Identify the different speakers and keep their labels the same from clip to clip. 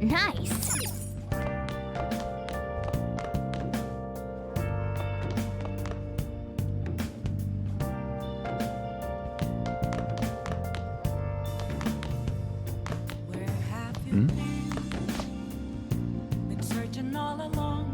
Speaker 1: Nice.
Speaker 2: Where have you been? Been searching all along.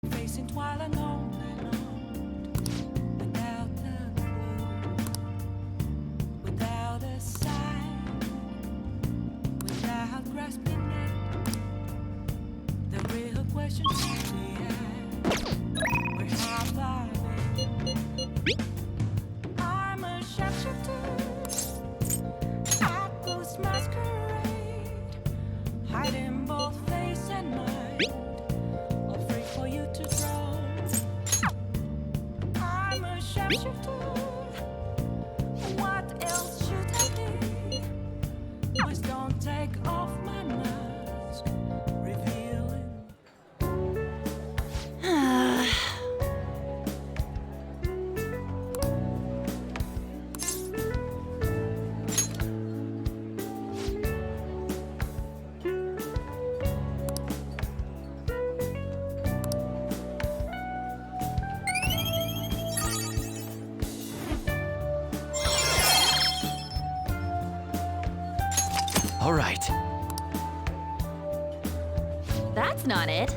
Speaker 2: Facing twilight on and on, without a clue, without a sign, without grasping it. The real question we ask: where have I been? I'm a shapeshifter, a ghost masquerade, hiding both face and mind. Free for you to grow. I'm a shapeshifter. What else should I be? Please don't take off my mask, revealing.
Speaker 3: All right.
Speaker 1: That's not it.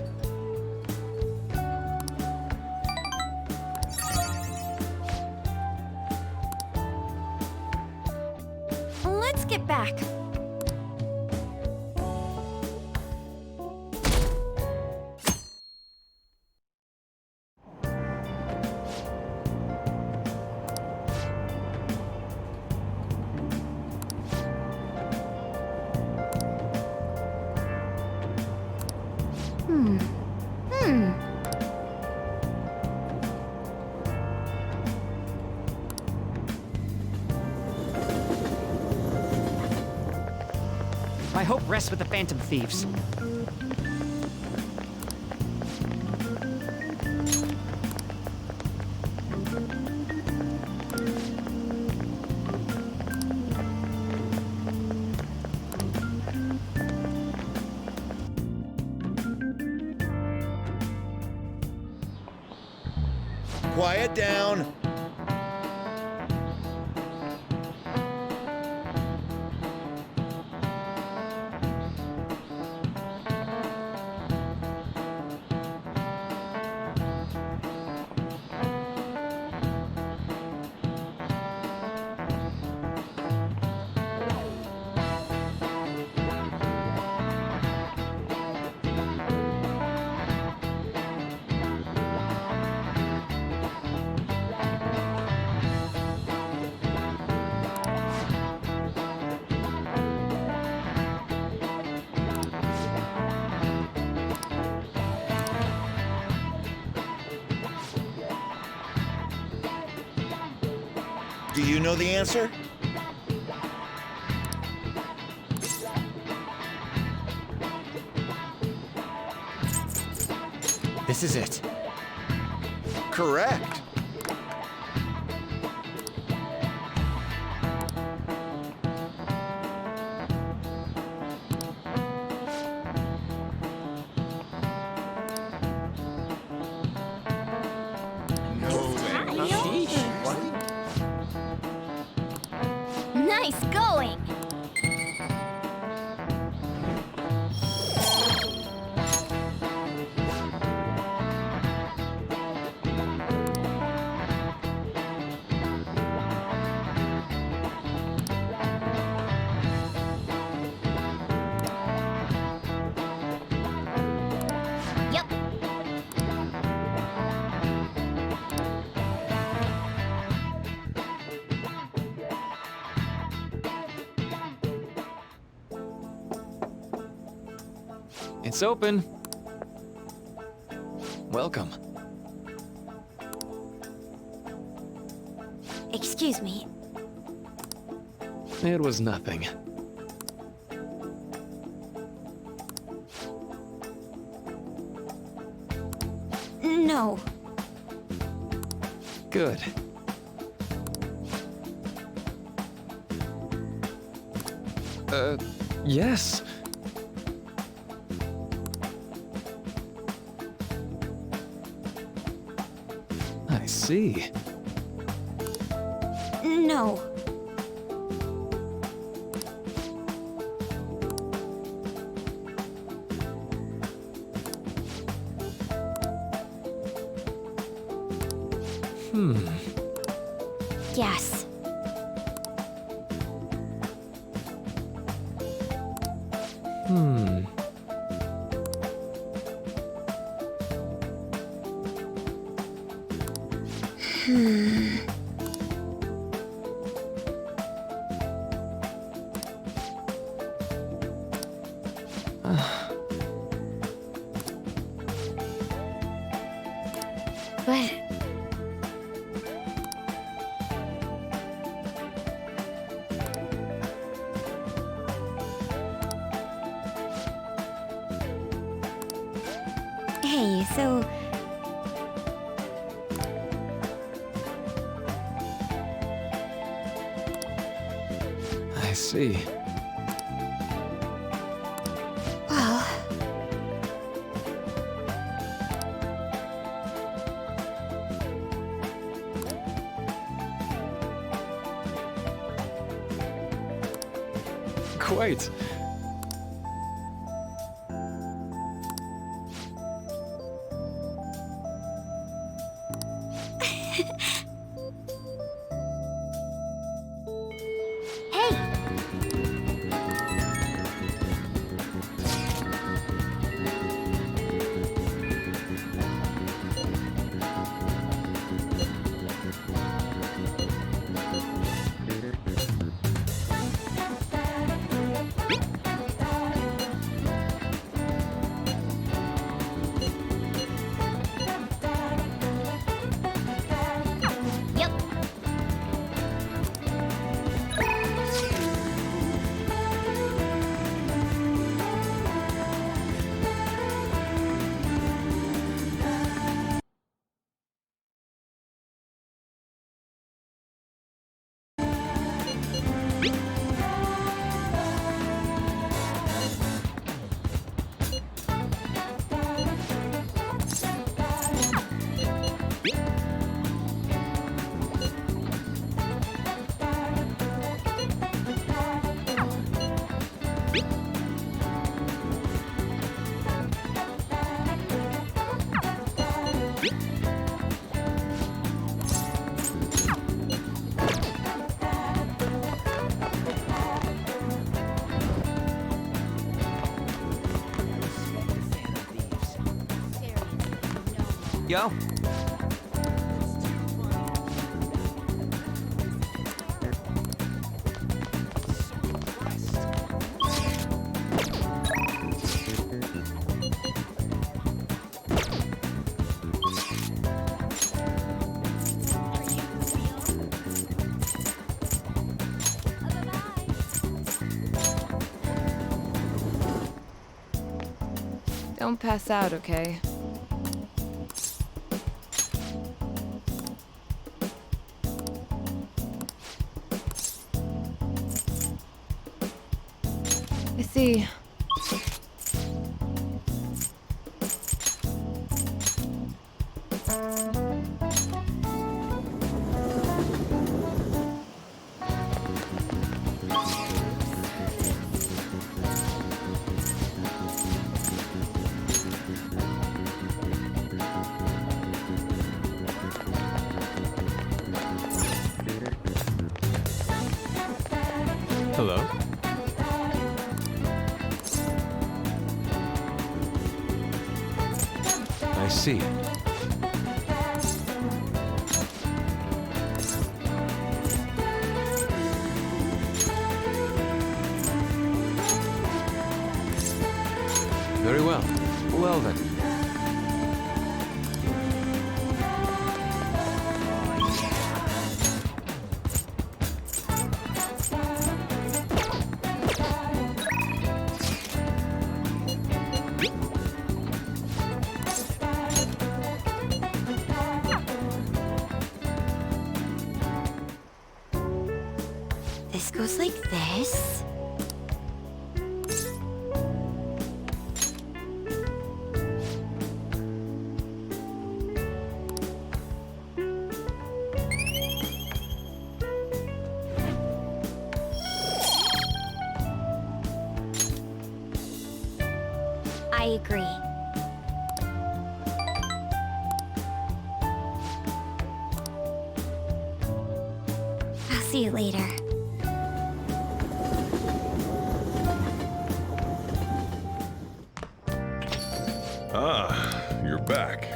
Speaker 1: Let's get back.
Speaker 4: My hope rests with the Phantom Thieves.
Speaker 5: Quiet down. Do you know the answer?
Speaker 3: This is it.
Speaker 5: Correct.
Speaker 1: Nice going. Yep.
Speaker 3: It's open. Welcome.
Speaker 1: Excuse me.
Speaker 3: It was nothing.
Speaker 1: No.
Speaker 3: Good. Yes. I see.
Speaker 1: No. Yes. But... Hey, so...
Speaker 3: I see.
Speaker 1: Well...
Speaker 3: Quite.
Speaker 1: Hey! Yep.
Speaker 4: Yo.
Speaker 6: Don't pass out, okay? I see.
Speaker 3: Hello? I see. Very well. Well then.
Speaker 1: This goes like this. I agree. I'll see you later.
Speaker 7: Ah, you're back.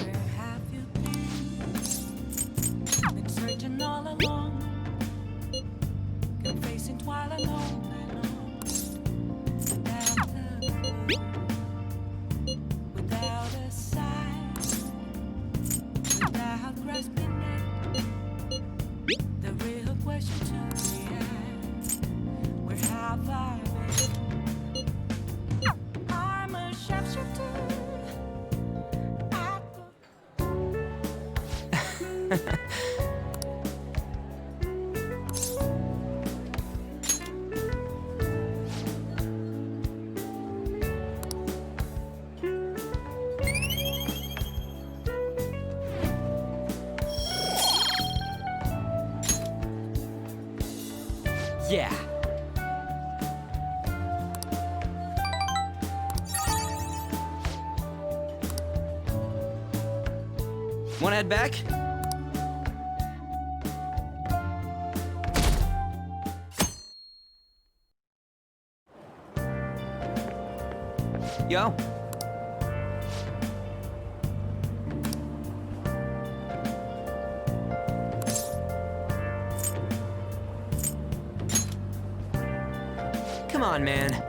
Speaker 2: Where have you been searching all along, kept facing twilight alone and on, without a clue, without a sign, without grasping it. The real question to me is, where have I been? I'm a sharpshooter.
Speaker 4: Yeah. Wanna head back? Yo. Come on, man.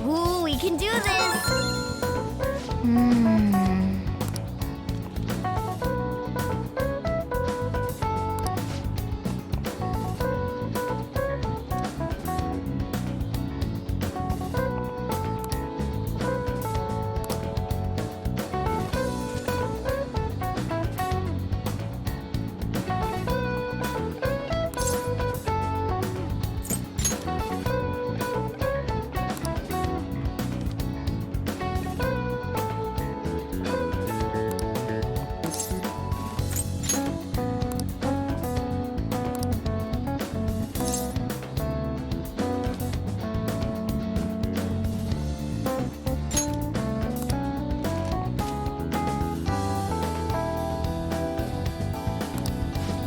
Speaker 1: Ooh, we can do this! Hmm.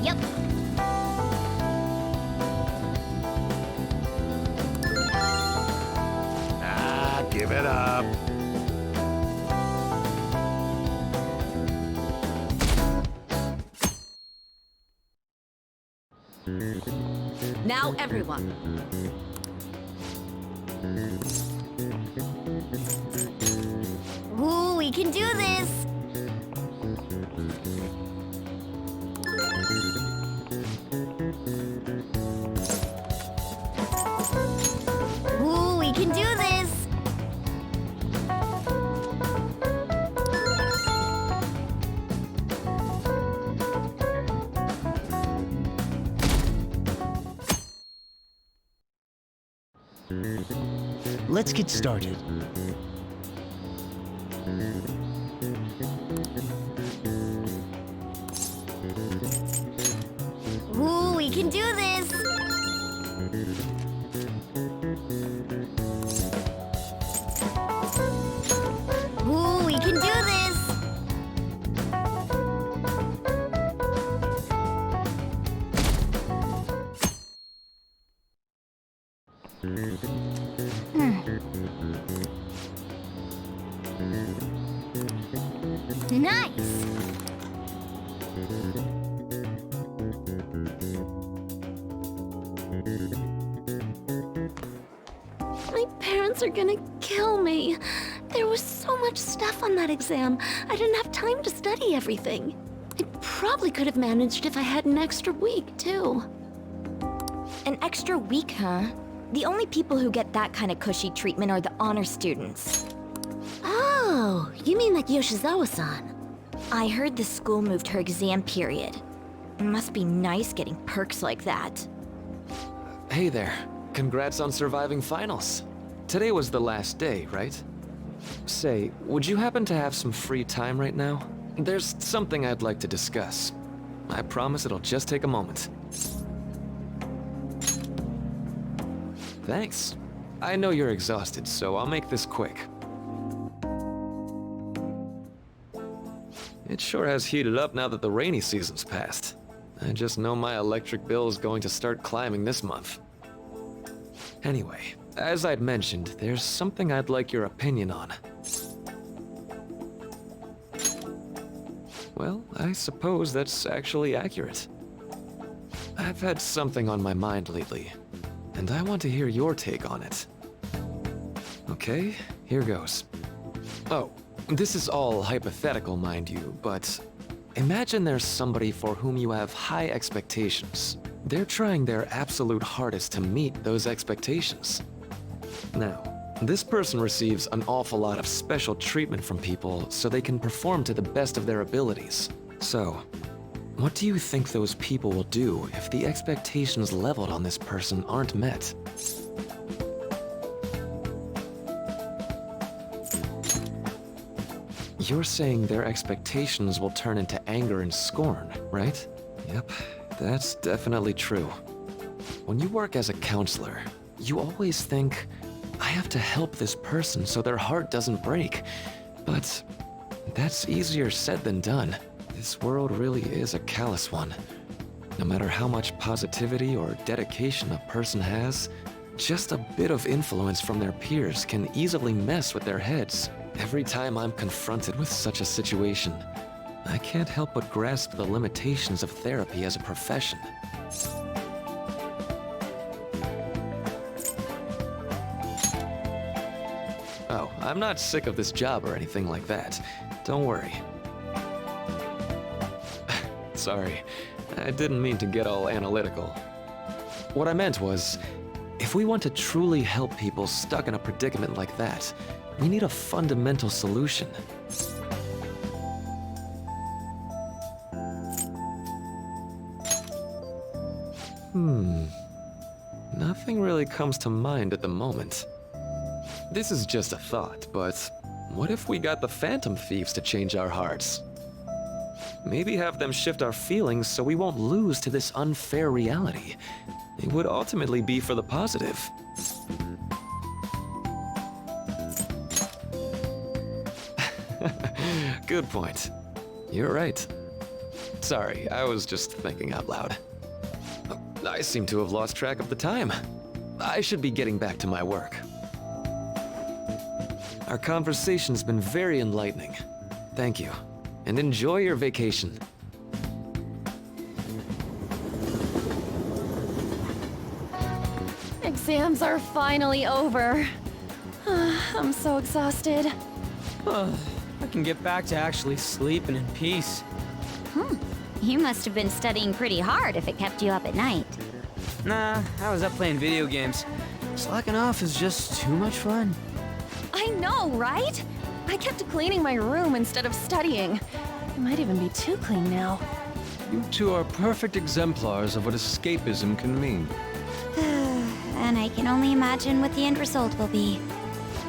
Speaker 1: Yep.
Speaker 5: Ah, give it up.
Speaker 8: Now everyone.
Speaker 1: Ooh, we can do this! Ooh, we can do this!
Speaker 7: Let's get started.
Speaker 1: Ooh, we can do this. Ooh, we can do this. Nice.
Speaker 8: My parents are gonna kill me. There was so much stuff on that exam. I didn't have time to study everything. I probably could have managed if I had an extra week, too.
Speaker 1: An extra week, huh? The only people who get that kind of cushy treatment are the honor students.
Speaker 8: Oh, you mean like Yoshizawa-san?
Speaker 1: I heard the school moved her exam period. It must be nice getting perks like that.
Speaker 3: Hey there. Congrats on surviving finals. Today was the last day, right? Say, would you happen to have some free time right now? There's something I'd like to discuss. I promise it'll just take a moment. Thanks. I know you're exhausted, so I'll make this quick. It sure has heated up now that the rainy season's passed. I just know my electric bill is going to start climbing this month. Anyway, as I'd mentioned, there's something I'd like your opinion on. Well, I suppose that's actually accurate. I've had something on my mind lately, and I want to hear your take on it. Okay, here goes. Oh, this is all hypothetical, mind you, but imagine there's somebody for whom you have high expectations. They're trying their absolute hardest to meet those expectations. Now, this person receives an awful lot of special treatment from people so they can perform to the best of their abilities. So, what do you think those people will do if the expectations leveled on this person aren't met? You're saying their expectations will turn into anger and scorn, right? Yep, that's definitely true. When you work as a counselor, you always think, I have to help this person so their heart doesn't break. But that's easier said than done. This world really is a callous one. No matter how much positivity or dedication a person has, just a bit of influence from their peers can easily mess with their heads. Every time I'm confronted with such a situation, I can't help but grasp the limitations of therapy as a profession. Oh, I'm not sick of this job or anything like that. Don't worry. Sorry, I didn't mean to get all analytical. What I meant was, if we want to truly help people stuck in a predicament like that, we need a fundamental solution. Nothing really comes to mind at the moment. This is just a thought, but what if we got the Phantom Thieves to change our hearts? Maybe have them shift our feelings so we won't lose to this unfair reality. It would ultimately be for the positive. Good point. You're right. Sorry, I was just thinking out loud. I seem to have lost track of the time. I should be getting back to my work. Our conversation's been very enlightening. Thank you, and enjoy your vacation.
Speaker 6: Exams are finally over. I'm so exhausted.
Speaker 9: I can get back to actually sleeping in peace.
Speaker 1: You must have been studying pretty hard if it kept you up at night.
Speaker 9: Nah, I was up playing video games. Slacking off is just too much fun.
Speaker 6: I know, right? I kept cleaning my room instead of studying. It might even be too clean now.
Speaker 10: You two are perfect exemplars of what escapism can mean.
Speaker 7: and I can only imagine what the end result will be.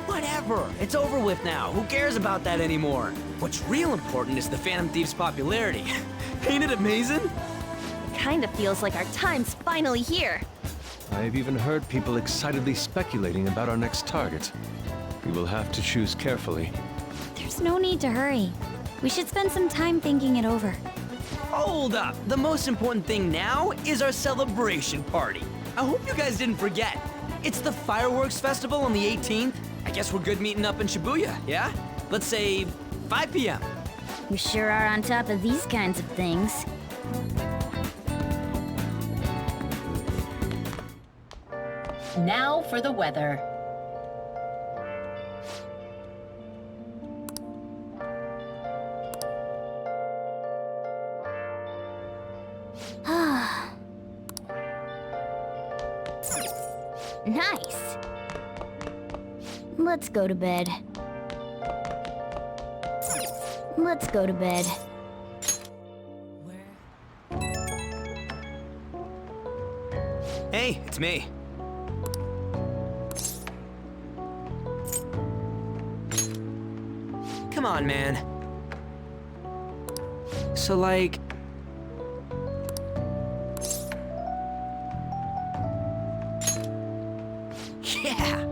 Speaker 9: Whatever. It's over with now. Who cares about that anymore? What's real important is the Phantom Thief's popularity. Ain't it amazing?
Speaker 6: Kinda feels like our time's finally here.
Speaker 5: I've even heard people excitedly speculating about our next target. We will have to choose carefully.
Speaker 7: There's no need to hurry. We should spend some time thinking it over.
Speaker 9: Hold up. The most important thing now is our celebration party. I hope you guys didn't forget. It's the fireworks festival on the 18th. I guess we're good meeting up in Shibuya, yeah? Let's say 5 p.m.
Speaker 7: You sure are on top of these kinds of things.
Speaker 10: Now for the weather.
Speaker 7: Nice. Let's go to bed. Let's go to bed.
Speaker 4: Hey, it's me. Come on, man. So, like... Yeah!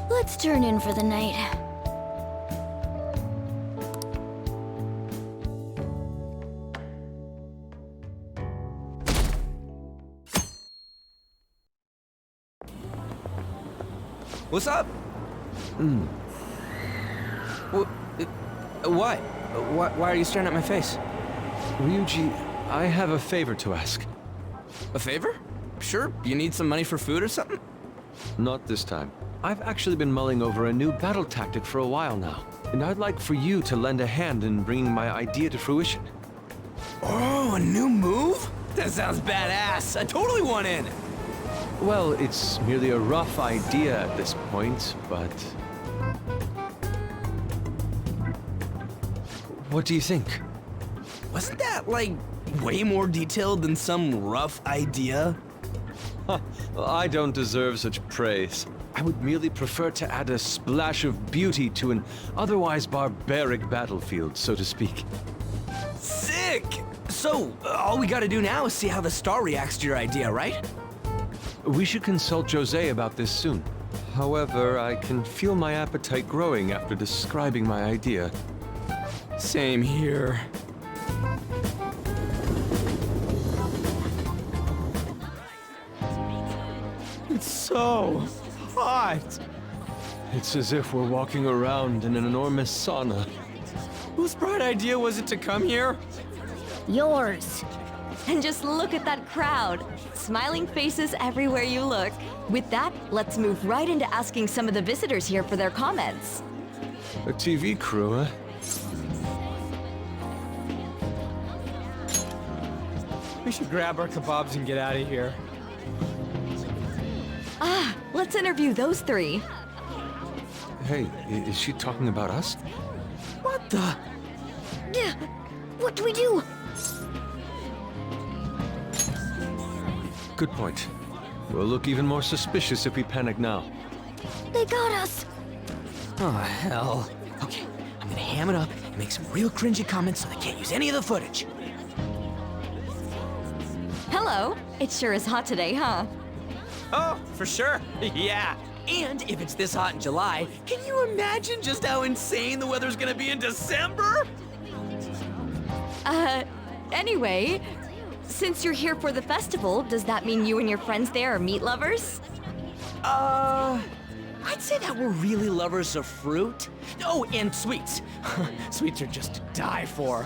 Speaker 7: Let's turn in for the night.
Speaker 4: What's up? What? Why are you staring at my face?
Speaker 5: Ryuji, I have a favor to ask.
Speaker 4: A favor? Sure, you need some money for food or something?
Speaker 5: Not this time. I've actually been mulling over a new battle tactic for a while now, and I'd like for you to lend a hand in bringing my idea to fruition.
Speaker 4: Oh, a new move? That sounds badass. I totally want in.
Speaker 5: Well, it's merely a rough idea at this point, but... What do you think?
Speaker 4: Wasn't that, like, way more detailed than some rough idea?
Speaker 5: Well, I don't deserve such praise. I would merely prefer to add a splash of beauty to an otherwise barbaric battlefield, so to speak.
Speaker 4: Sick! So, all we gotta do now is see how the star reacts to your idea, right?
Speaker 5: We should consult Jose about this soon. However, I can feel my appetite growing after describing my idea.
Speaker 4: Same here. It's so hot.
Speaker 5: It's as if we're walking around in an enormous sauna.
Speaker 4: Whose bright idea was it to come here?
Speaker 7: Yours.
Speaker 1: And just look at that crowd. Smiling faces everywhere you look. With that, let's move right into asking some of the visitors here for their comments.
Speaker 5: A TV crew, huh?
Speaker 9: We should grab our kebabs and get out of here.
Speaker 1: Ah, let's interview those three.
Speaker 5: Hey, is she talking about us?
Speaker 4: What the?
Speaker 7: What do we do?
Speaker 5: Good point. We'll look even more suspicious if we panic now.
Speaker 7: They got us.
Speaker 4: Oh, hell. Okay, I'm gonna ham it up and make some real cringy comments so they can't use any of the footage.
Speaker 1: Hello. It sure is hot today, huh?
Speaker 4: Oh, for sure. Yeah. And if it's this hot in July, can you imagine just how insane the weather's gonna be in December?
Speaker 1: Anyway, since you're here for the festival, does that mean you and your friends there are meat lovers?
Speaker 4: I'd say that we're really lovers of fruit. Oh, and sweets. Sweets are just to die for.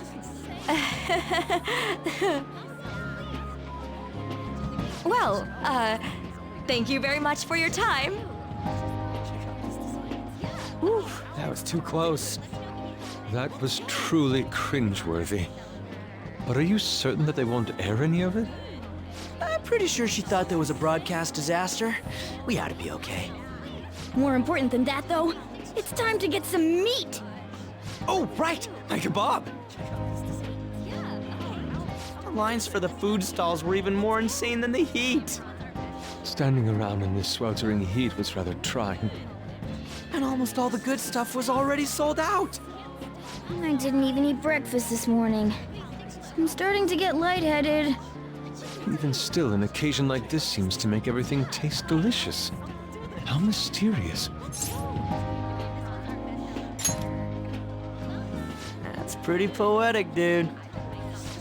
Speaker 1: Well, thank you very much for your time.
Speaker 4: Whew, that was too close.
Speaker 5: That was truly cringeworthy. But are you certain that they won't air any of it?
Speaker 9: Pretty sure she thought there was a broadcast disaster. We ought to be okay.
Speaker 8: More important than that, though, it's time to get some meat!
Speaker 9: Oh, right! My kebab! The lines for the food stalls were even more insane than the heat.
Speaker 5: Standing around in this sweltering heat was rather trying.
Speaker 9: And almost all the good stuff was already sold out.
Speaker 8: I didn't even eat breakfast this morning. I'm starting to get lightheaded.
Speaker 5: Even still, an occasion like this seems to make everything taste delicious. How mysterious.
Speaker 9: That's pretty poetic, dude.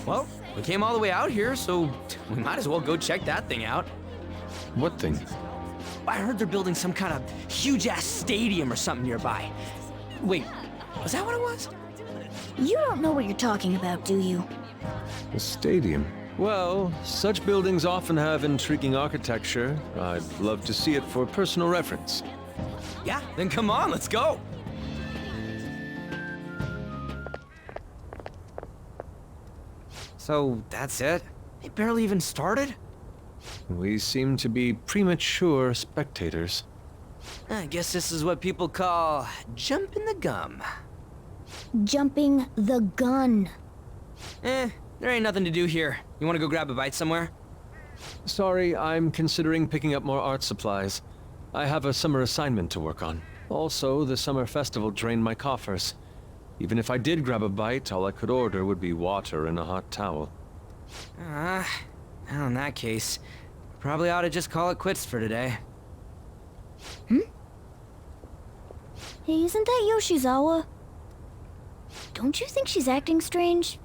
Speaker 9: Well, we came all the way out here, so we might as well go check that thing out.
Speaker 5: What thing?
Speaker 9: I heard they're building some kind of huge-ass stadium or something nearby. Wait, was that what it was?
Speaker 8: You don't know what you're talking about, do you?
Speaker 5: A stadium. Well, such buildings often have intriguing architecture. I'd love to see it for personal reference.
Speaker 9: Yeah, then come on, let's go. So, that's it? They barely even started?
Speaker 5: We seem to be premature spectators.
Speaker 9: I guess this is what people call jumping the gum.
Speaker 8: Jumping the gun.
Speaker 9: There ain't nothing to do here. You wanna go grab a bite somewhere?
Speaker 5: Sorry, I'm considering picking up more art supplies. I have a summer assignment to work on. Also, the summer festival drained my coffers. Even if I did grab a bite, all I could order would be water and a hot towel.
Speaker 9: Well, in that case, probably ought to just call it quits for today.
Speaker 8: Hey, isn't that Yoshizawa? Don't you think she's acting strange?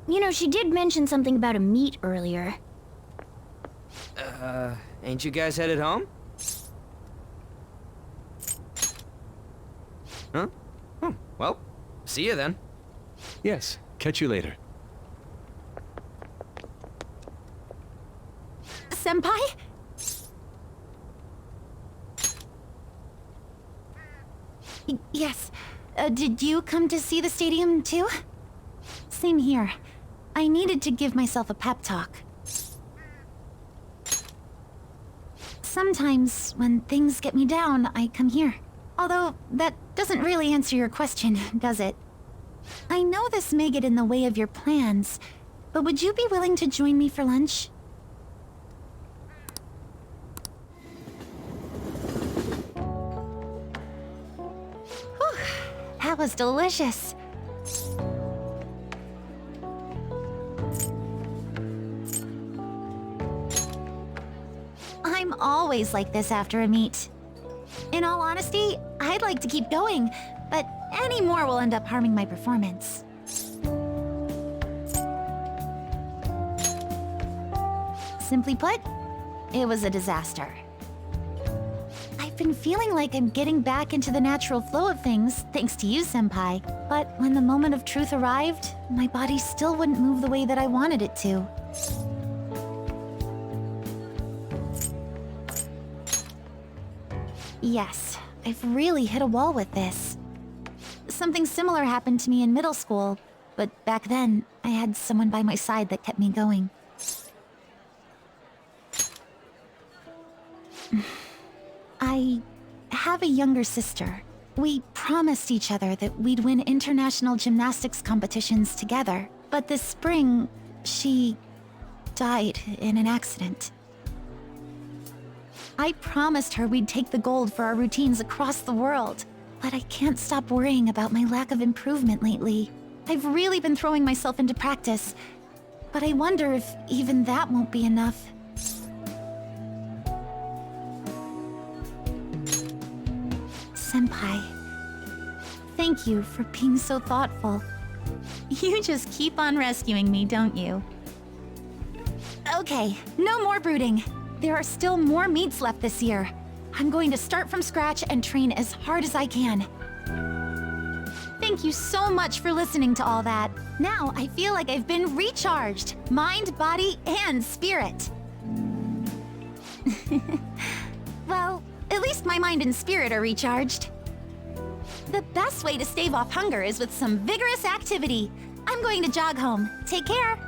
Speaker 8: You know, she did mention something about a meet earlier.
Speaker 9: Ain't you guys headed home? Huh? Oh, well, see you then.
Speaker 5: Yes, catch you later.
Speaker 6: Senpai? Yes. Did you come to see the stadium, too? Same here. I needed to give myself a pep talk. Sometimes, when things get me down, I come here. Although, that doesn't really answer your question, does it? I know this may get in the way of your plans, but would you be willing to join me for lunch? Whew, that was delicious. I'm always like this after a meet. In all honesty, I'd like to keep going, but any more will end up harming my performance. Simply put, it was a disaster. I've been feeling like I'm getting back into the natural flow of things, thanks to you, Senpai. But when the moment of truth arrived, my body still wouldn't move the way that I wanted it to. Yes, I've really hit a wall with this. Something similar happened to me in middle school, but back then, I had someone by my side that kept me going. I have a younger sister. We promised each other that we'd win international gymnastics competitions together, but this spring, she died in an accident. I promised her we'd take the gold for our routines across the world, but I can't stop worrying about my lack of improvement lately. I've really been throwing myself into practice, but I wonder if even that won't be enough. Senpai, thank you for being so thoughtful. You just keep on rescuing me, don't you? Okay, no more brooding. There are still more meets left this year. I'm going to start from scratch and train as hard as I can. Thank you so much for listening to all that. Now I feel like I've been recharged, mind, body, and spirit. Well, at least my mind and spirit are recharged. The best way to stave off hunger is with some vigorous activity. I'm going to jog home. Take care.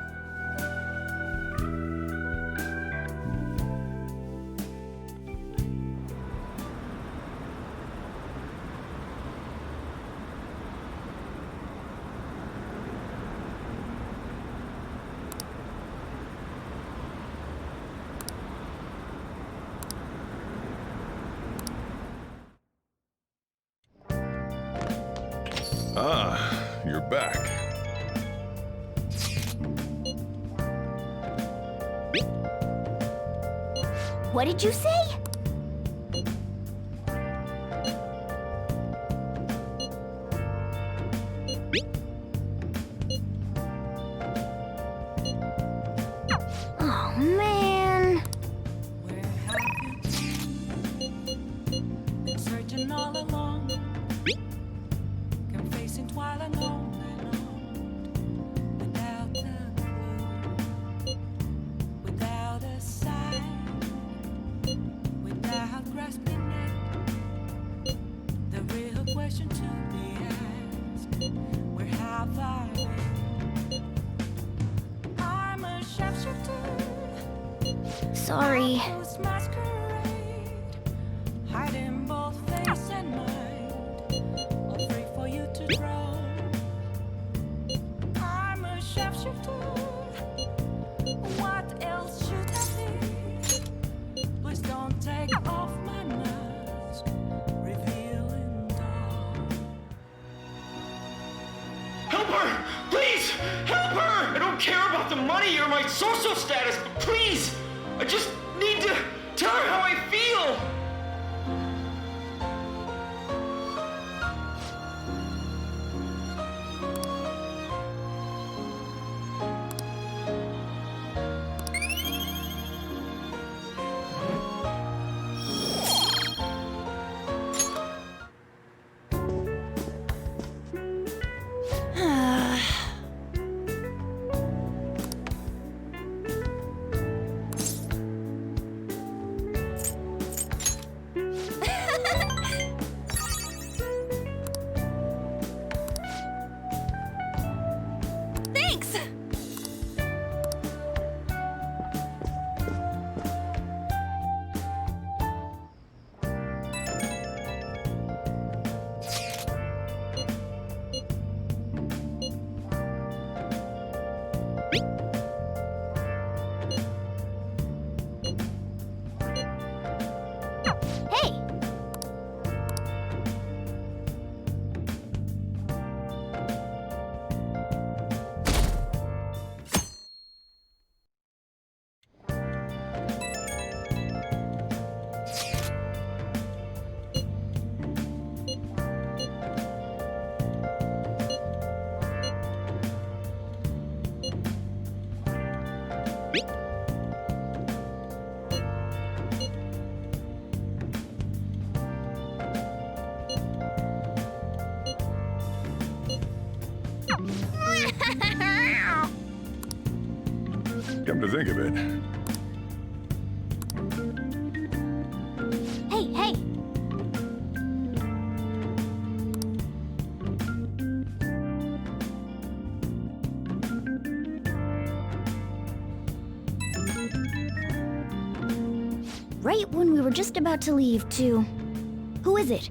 Speaker 11: Ah, you're back.
Speaker 7: What did you say? Oh, man.
Speaker 2: Where have you been searching all along? Confessing while alone and on, without a clue, without a sign, without grasping it. The real question to be asked: where have I been? I'm a sharpshooter.
Speaker 7: Sorry.
Speaker 2: Outpost masquerade, hiding both face and mind, all free for you to draw. I'm a sharpshooter. What else should I be? Please don't take off my mask, revealing dawn.
Speaker 12: Help her! Please! Help her! I don't care about the money or my social status, but please! I just need to tell her how I feel!
Speaker 6: Thanks!
Speaker 7: Hey!
Speaker 11: Come to think of it,
Speaker 7: Hey, hey! Right when we were just about to leave, too. Who is it?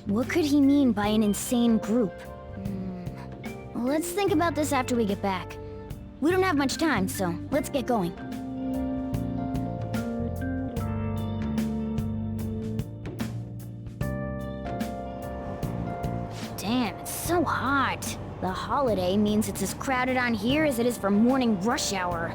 Speaker 7: What could he mean by an insane group? Let's think about this after we get back. We don't have much time, so let's get going. Damn, it's so hot. The holiday means it's as crowded on here as it is for morning rush hour.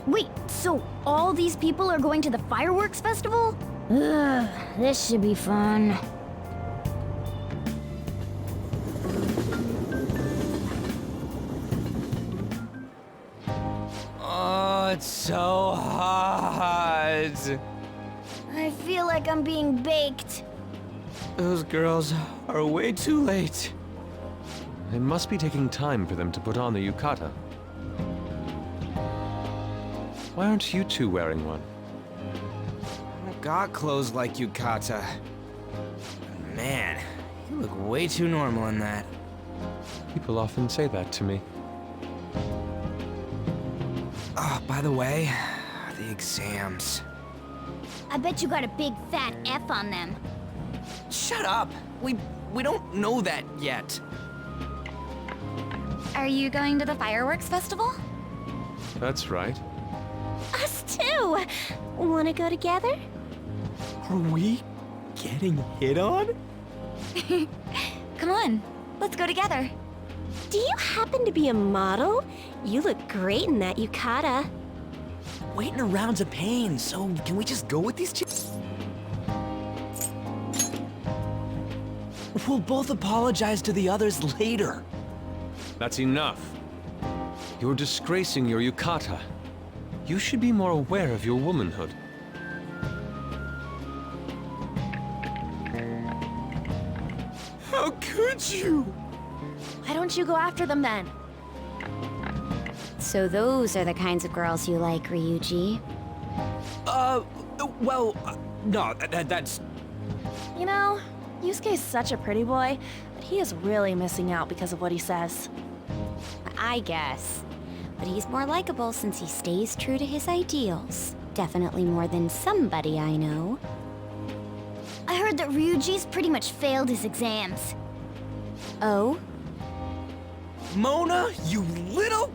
Speaker 7: Wait, so all these people are going to the fireworks festival? Ugh, this should be fun.
Speaker 4: Oh, it's so hot.
Speaker 7: I feel like I'm being baked.
Speaker 4: Those girls are way too late.
Speaker 5: It must be taking time for them to put on the yukata. Why aren't you two wearing one?
Speaker 9: I got clothes like Yukata. Man, you look way too normal in that.
Speaker 5: People often say that to me.
Speaker 9: Oh, by the way, the exams.
Speaker 7: I bet you got a big fat F on them.
Speaker 9: Shut up. We don't know that yet.
Speaker 6: Are you going to the fireworks festival?
Speaker 5: That's right.
Speaker 8: Us too! Wanna go together?
Speaker 4: Are we getting hit on?
Speaker 6: Come on, let's go together.
Speaker 8: Do you happen to be a model? You look great in that yukata.
Speaker 9: Waiting around's a pain, so can we just go with these chicks? We'll both apologize to the others later.
Speaker 5: That's enough. You're disgracing your yukata. You should be more aware of your womanhood.
Speaker 4: How could you?
Speaker 6: Why don't you go after them then?
Speaker 7: So those are the kinds of girls you like, Ryuji.
Speaker 9: No, that's...
Speaker 13: You know, Yusuke's such a pretty boy, but he is really missing out because of what he says.
Speaker 7: I guess. But he's more likable since he stays true to his ideals. Definitely more than somebody I know. I heard that Ryuji's pretty much failed his exams. Oh?
Speaker 9: Mona, you little...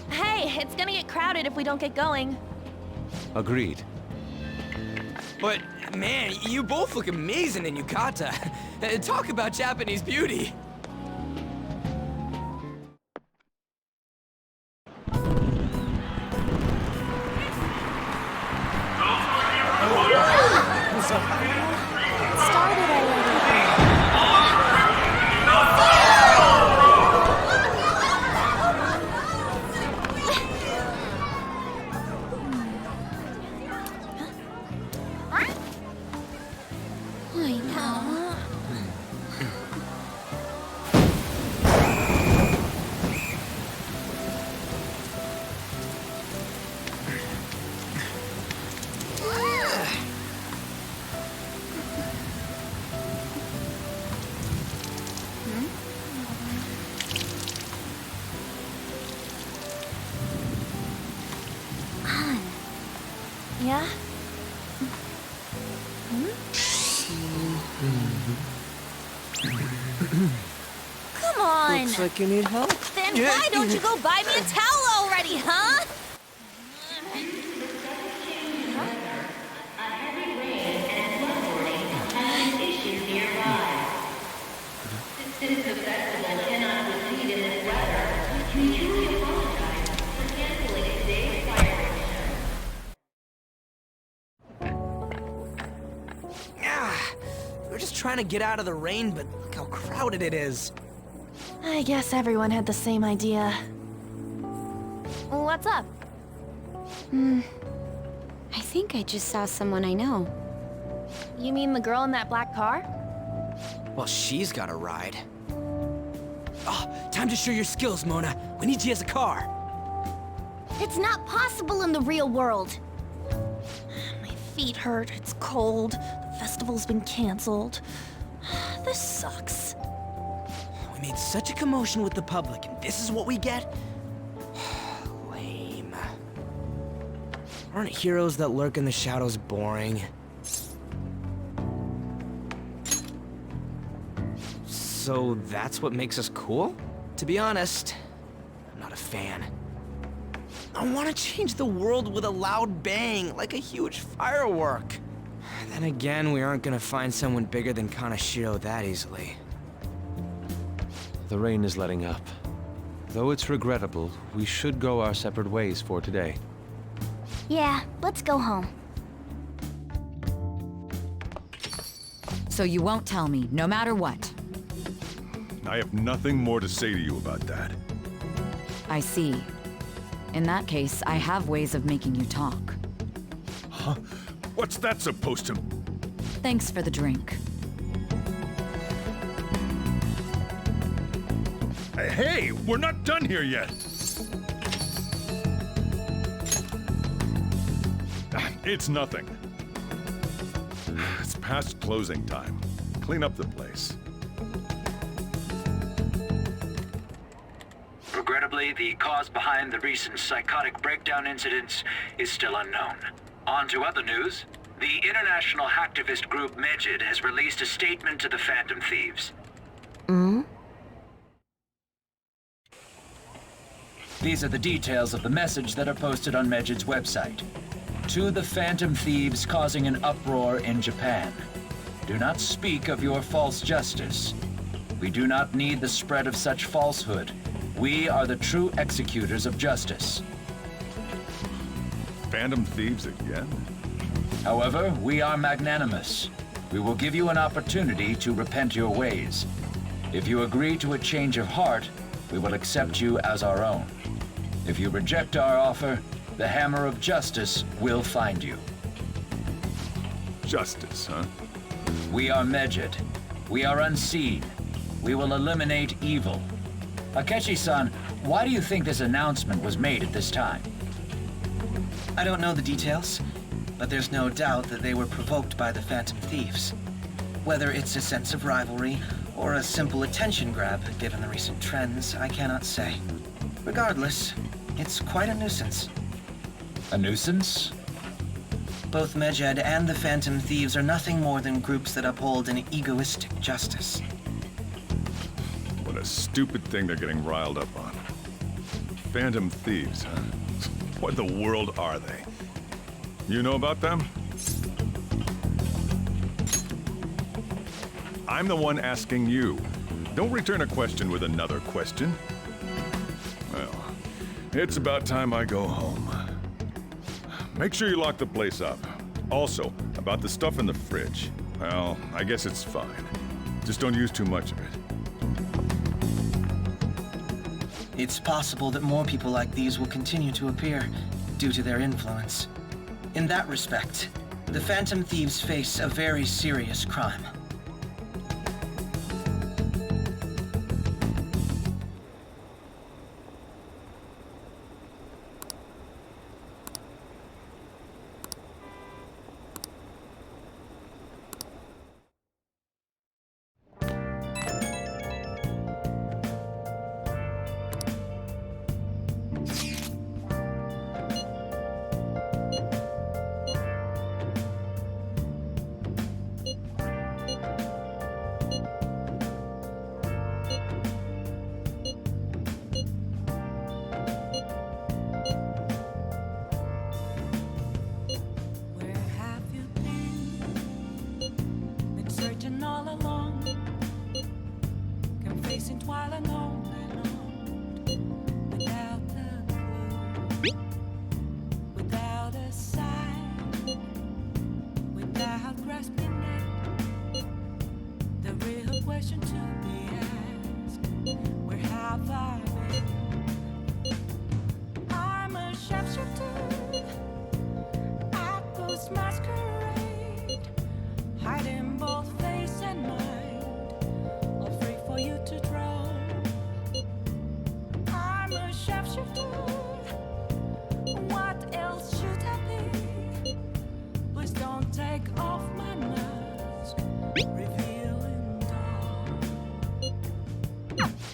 Speaker 13: Hey, it's gonna get crowded if we don't get going.
Speaker 5: Agreed.
Speaker 9: But, man, you both look amazing in yukata. Talk about Japanese beauty.
Speaker 13: Yeah? Come on!
Speaker 4: Looks like you need help.
Speaker 13: Then why don't you go buy me a towel already, huh?
Speaker 9: We're just trying to get out of the rain, but look how crowded it is.
Speaker 13: I guess everyone had the same idea. What's up?
Speaker 7: I think I just saw someone I know.
Speaker 13: You mean the girl in that black car?
Speaker 9: Well, she's got a ride. Oh, time to show your skills, Mona. We need you as a car.
Speaker 7: It's not possible in the real world.
Speaker 13: My feet hurt, it's cold, the festival's been canceled. This sucks.
Speaker 9: We made such a commotion with the public, and this is what we get? Lame. Aren't heroes that lurk in the shadows boring? So that's what makes us cool? To be honest, I'm not a fan. I want to change the world with a loud bang, like a huge firework. Then again, we aren't gonna find someone bigger than Kanashiro that easily.
Speaker 5: The rain is letting up. Though it's regrettable, we should go our separate ways for today.
Speaker 7: Yeah, let's go home.
Speaker 1: So you won't tell me, no matter what.
Speaker 11: I have nothing more to say to you about that.
Speaker 1: I see. In that case, I have ways of making you talk.
Speaker 11: Huh? What's that supposed to...
Speaker 1: Thanks for the drink.
Speaker 11: Hey, we're not done here yet! It's nothing. It's past closing time. Clean up the place.
Speaker 14: Regrettably, the cause behind the recent psychotic breakdown incidents is still unknown. On to other news. The international hacktivist group Medjed has released a statement to the Phantom Thieves. These are the details of the message that are posted on Medjed's website. To the Phantom Thieves causing an uproar in Japan. Do not speak of your false justice. We do not need the spread of such falsehood. We are the true executors of justice.
Speaker 11: Phantom Thieves again?
Speaker 14: However, we are magnanimous. We will give you an opportunity to repent your ways. If you agree to a change of heart, we will accept you as our own. If you reject our offer, the hammer of justice will find you.
Speaker 11: Justice, huh?
Speaker 14: We are Medjed. We are unseen. We will eliminate evil. Akechi-san, why do you think this announcement was made at this time?
Speaker 15: I don't know the details, but there's no doubt that they were provoked by the Phantom Thieves. Whether it's a sense of rivalry or a simple attention grab, given the recent trends, I cannot say. Regardless, it's quite a nuisance.
Speaker 14: A nuisance?
Speaker 15: Both Medjed and the Phantom Thieves are nothing more than groups that uphold an egoistic justice.
Speaker 11: What a stupid thing they're getting riled up on. Phantom Thieves, huh? What in the world are they? You know about them? I'm the one asking you. Don't return a question with another question. Well, it's about time I go home. Make sure you lock the place up. Also, about the stuff in the fridge. Well, I guess it's fine. Just don't use too much of it.
Speaker 15: It's possible that more people like these will continue to appear due to their influence. In that respect, the Phantom Thieves face a very serious crime.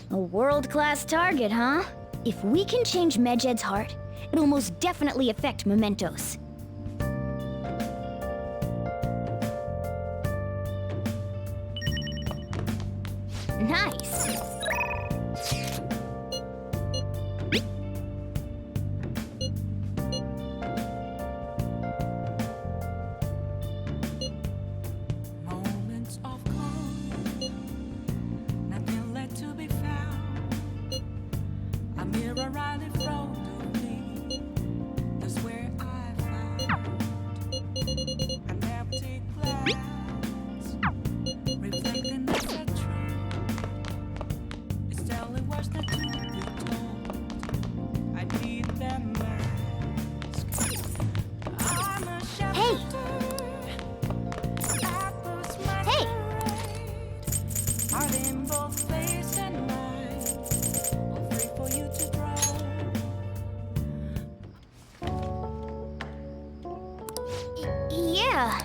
Speaker 7: A world-class target, huh? If we can change Medjed's heart, it'll most definitely affect Mementos. Nice!
Speaker 2: Moments of calm, nothing left to be found. A mirror right in front of me, that's where I found an empty glass, reflecting the tree. It's telling words that to be told. I need them masks. I'm a shepherd. Heart in both face and mind, all free for you to grow.
Speaker 7: Yeah.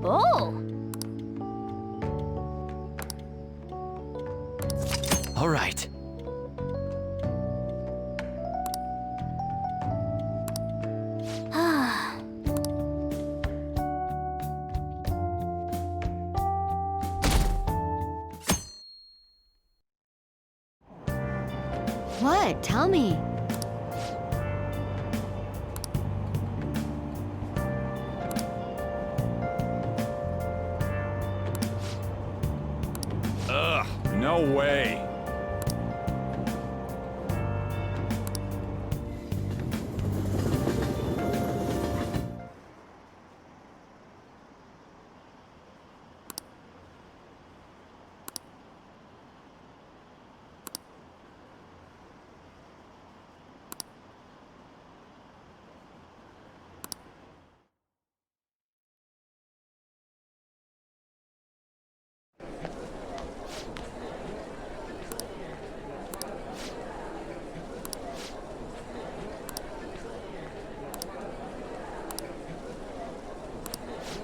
Speaker 7: Oh.
Speaker 3: All right.
Speaker 1: What? Tell me.
Speaker 11: Ugh, no way.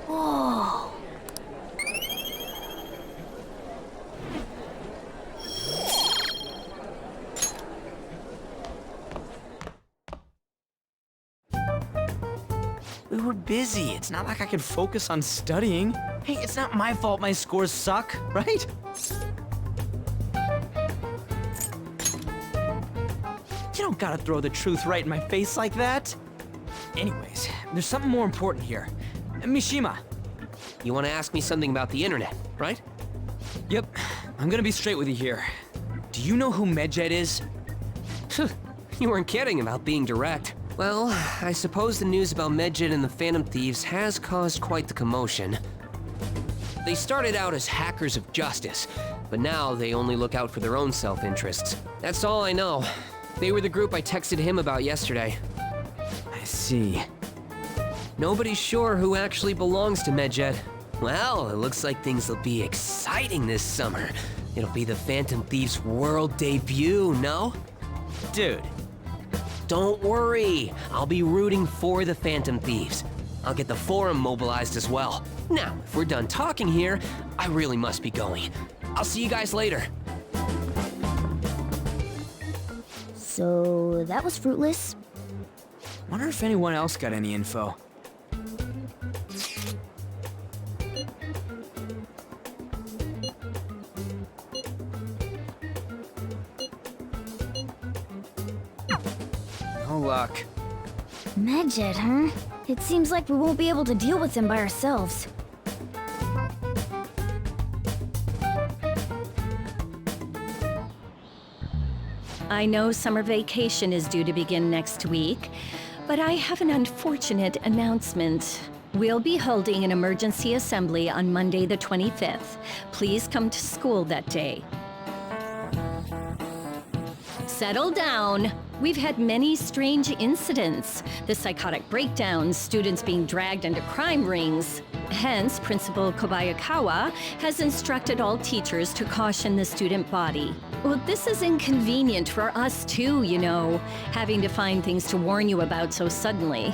Speaker 8: Whoa.
Speaker 4: We were busy. It's not like I could focus on studying. Hey, it's not my fault my scores suck, right? You don't gotta throw the truth right in my face like that. Anyways, there's something more important here. Mishima.
Speaker 16: You want to ask me something about the internet, right?
Speaker 4: Yep. I'm gonna be straight with you here. Do you know who Medjed is?
Speaker 16: You weren't kidding about being direct. Well, I suppose the news about Medjed and the Phantom Thieves has caused quite the commotion. They started out as hackers of justice, but now they only look out for their own self-interests. That's all I know. They were the group I texted him about yesterday.
Speaker 4: I see.
Speaker 16: Nobody's sure who actually belongs to Medjed. Well, it looks like things will be exciting this summer. It'll be the Phantom Thieves' world debut, no?
Speaker 4: Dude.
Speaker 16: Don't worry, I'll be rooting for the Phantom Thieves. I'll get the forum mobilized as well. Now, if we're done talking here, I really must be going. I'll see you guys later.
Speaker 7: So, that was fruitless.
Speaker 4: Wonder if anyone else got any info. No luck.
Speaker 7: Medjed, huh? It seems like we won't be able to deal with them by ourselves.
Speaker 10: I know summer vacation is due to begin next week, but I have an unfortunate announcement. We'll be holding an emergency assembly on Monday the 25th. Please come to school that day. Settle down. We've had many strange incidents. The psychotic breakdowns, students being dragged into crime rings. Hence, Principal Kobayakawa has instructed all teachers to caution the student body. Well, this is inconvenient for us too, you know, having to find things to warn you about so suddenly.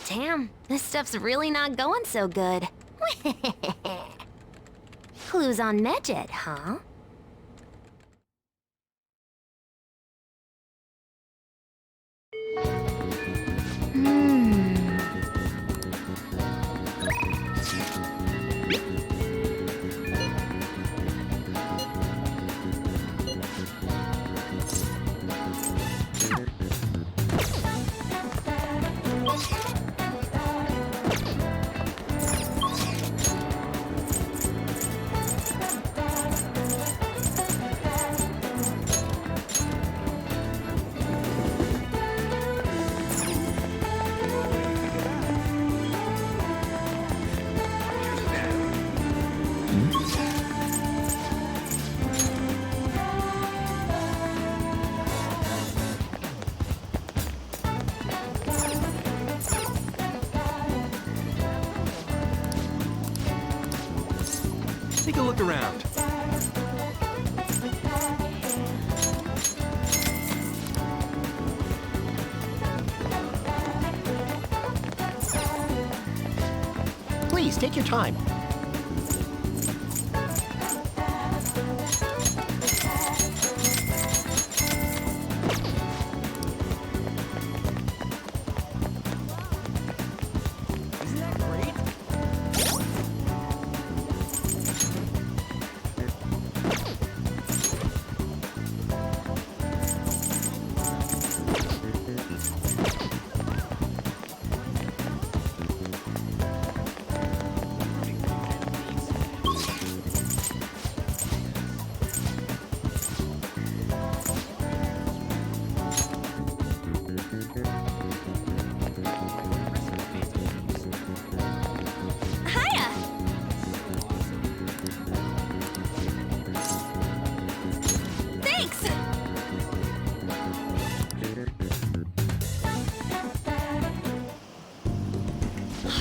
Speaker 7: Damn, this stuff's really not going so good. Clues on Medjed, huh?
Speaker 4: Take a look around.
Speaker 17: Please take your time.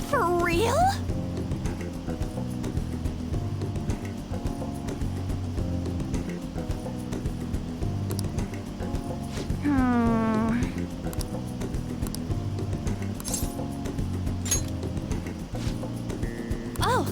Speaker 13: For real? Oh.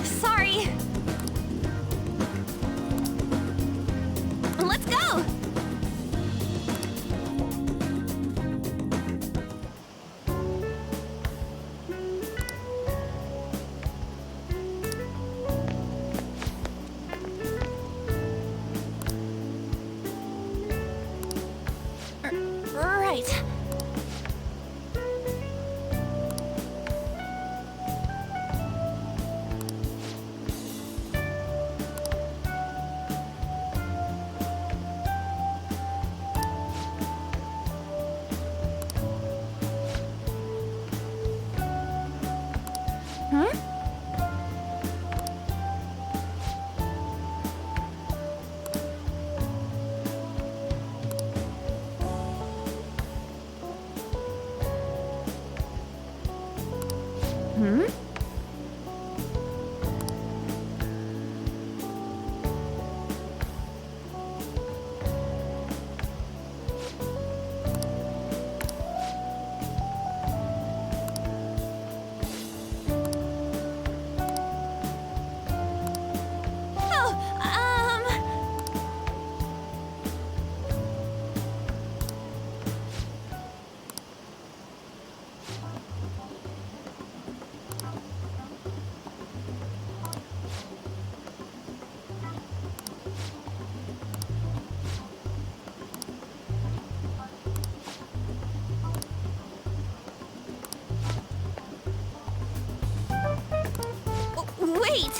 Speaker 13: Sorry. Let's go. Right. Huh? Hmm? Wait!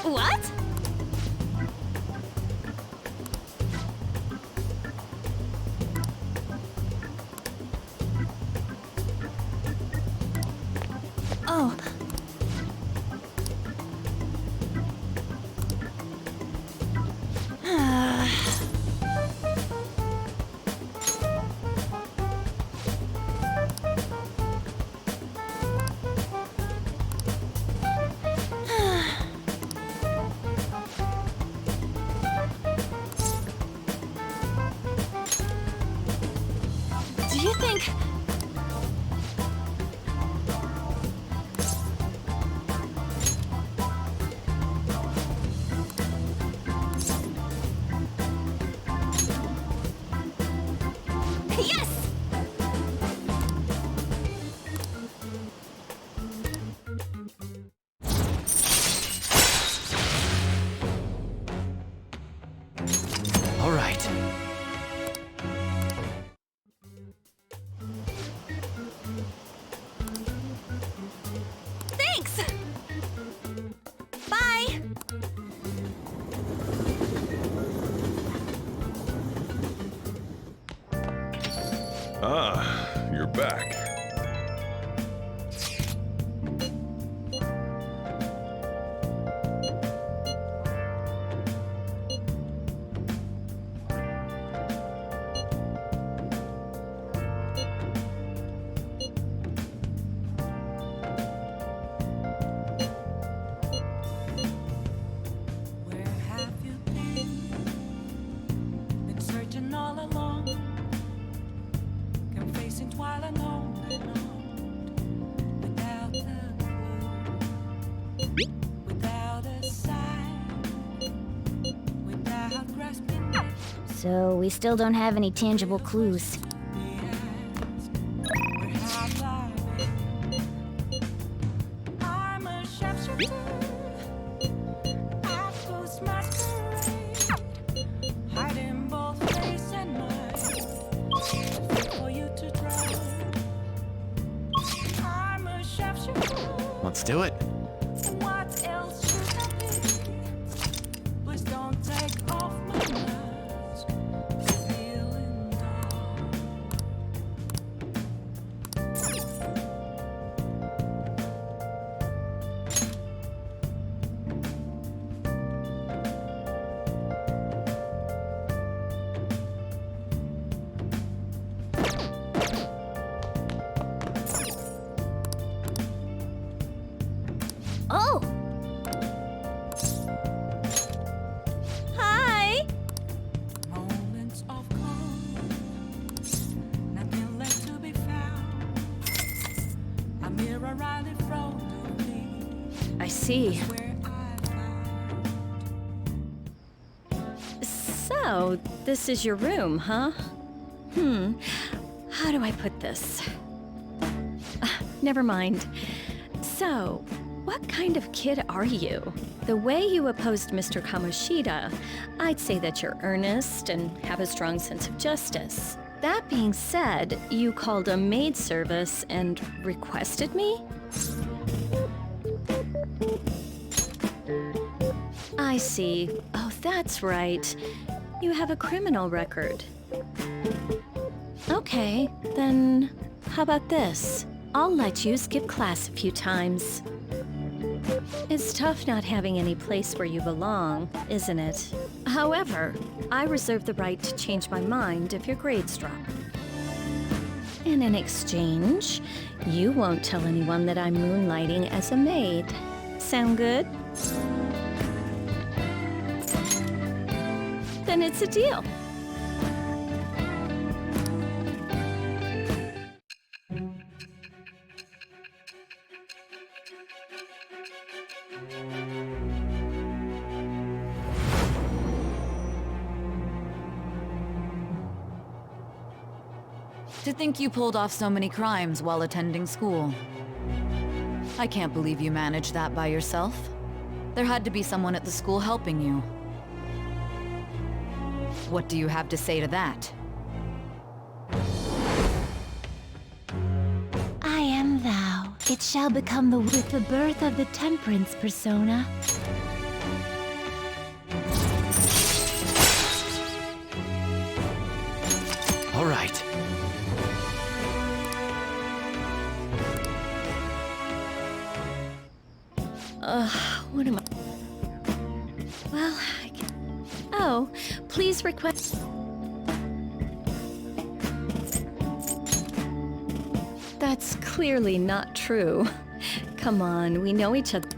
Speaker 13: What? Oh. Do you think... Yes!
Speaker 3: All right.
Speaker 13: Thanks! Bye!
Speaker 11: Ah, you're back.
Speaker 2: without a sign, without grasping it.
Speaker 7: So we still don't have any tangible clues.
Speaker 2: I'm a sharpshooter. I post masquerade, hiding both face and mind for you to try. I'm a sharpshooter.
Speaker 4: Let's do it.
Speaker 2: What else should I be? Please don't take off my mask. Feeling dark.
Speaker 7: Oh! Hi!
Speaker 2: Moments of calm, nothing left to be found. A mirror right in front of me.
Speaker 10: I see.
Speaker 2: Where
Speaker 10: So, this is your room, huh? How do I put this? Never mind. So, what kind of kid are you? The way you opposed Mr. Kamoshida, I'd say that you're earnest and have a strong sense of justice. That being said, you called a maid service and requested me? I see. Oh, that's right. You have a criminal record. Okay, then how about this? I'll let you skip class a few times. It's tough not having any place where you belong, isn't it? However, I reserve the right to change my mind if your grades drop. And in exchange, you won't tell anyone that I'm moonlighting as a maid. Sound good? Then it's a deal.
Speaker 17: To think you pulled off so many crimes while attending school. I can't believe you managed that by yourself. There had to be someone at the school helping you. What do you have to say to that?
Speaker 6: I am thou. It shall become with the birth of the temperance persona.
Speaker 4: All right.
Speaker 10: What am I? Well, oh, please request. That's clearly not true. Come on, we know each other.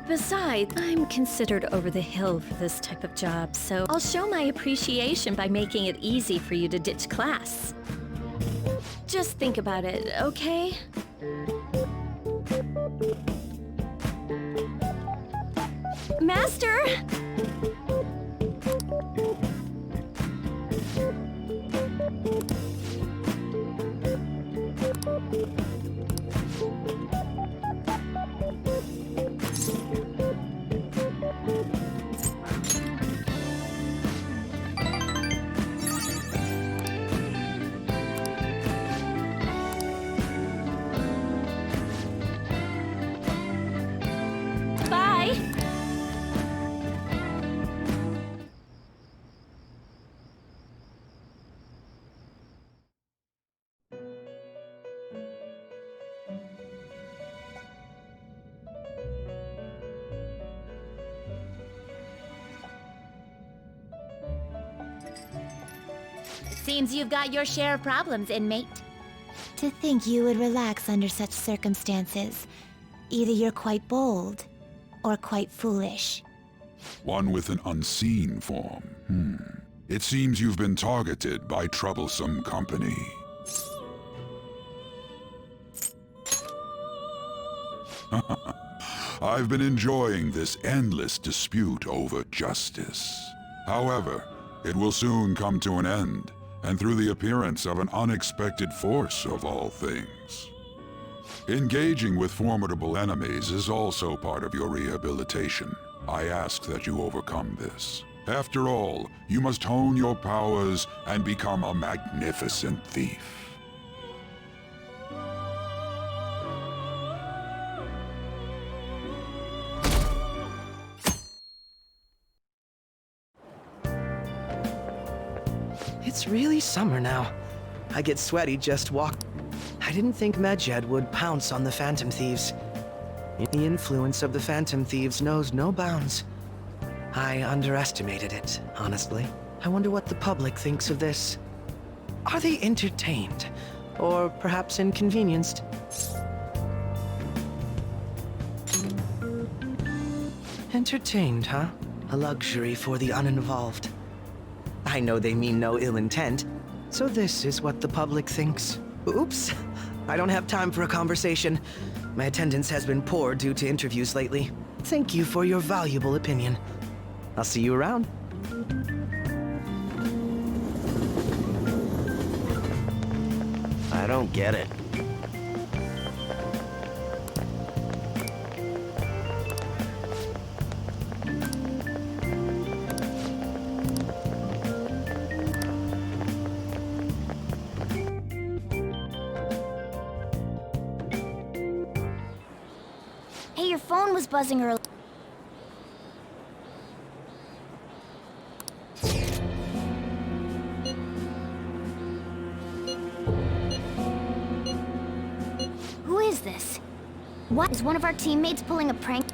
Speaker 10: Besides, I'm considered over the hill for this type of job, so I'll show my appreciation by making it easy for you to ditch class. Just think about it, okay? Master! Bye!
Speaker 7: Seems you've got your share of problems, inmate.
Speaker 6: To think you would relax under such circumstances. Either you're quite bold, or quite foolish.
Speaker 11: One with an unseen form. It seems you've been targeted by troublesome company.
Speaker 18: I've been enjoying this endless dispute over justice. However, it will soon come to an end, and through the appearance of an unexpected force of all things. Engaging with formidable enemies is also part of your rehabilitation. I ask that you overcome this. After all, you must hone your powers and become a magnificent thief.
Speaker 9: It's really summer now. I get sweaty just I didn't think Medjed would pounce on the Phantom Thieves. The influence of the Phantom Thieves knows no bounds. I underestimated it, honestly. I wonder what the public thinks of this. Are they entertained? Or perhaps inconvenienced? Entertained, huh? A luxury for the uninvolved. I know they mean no ill intent, so this is what the public thinks. Oops, I don't have time for a conversation. My attendance has been poor due to interviews lately. Thank you for your valuable opinion. I'll see you around. I don't get it.
Speaker 7: Hey, your phone was buzzing earlier. Who is this? What? Is one of our teammates pulling a prank?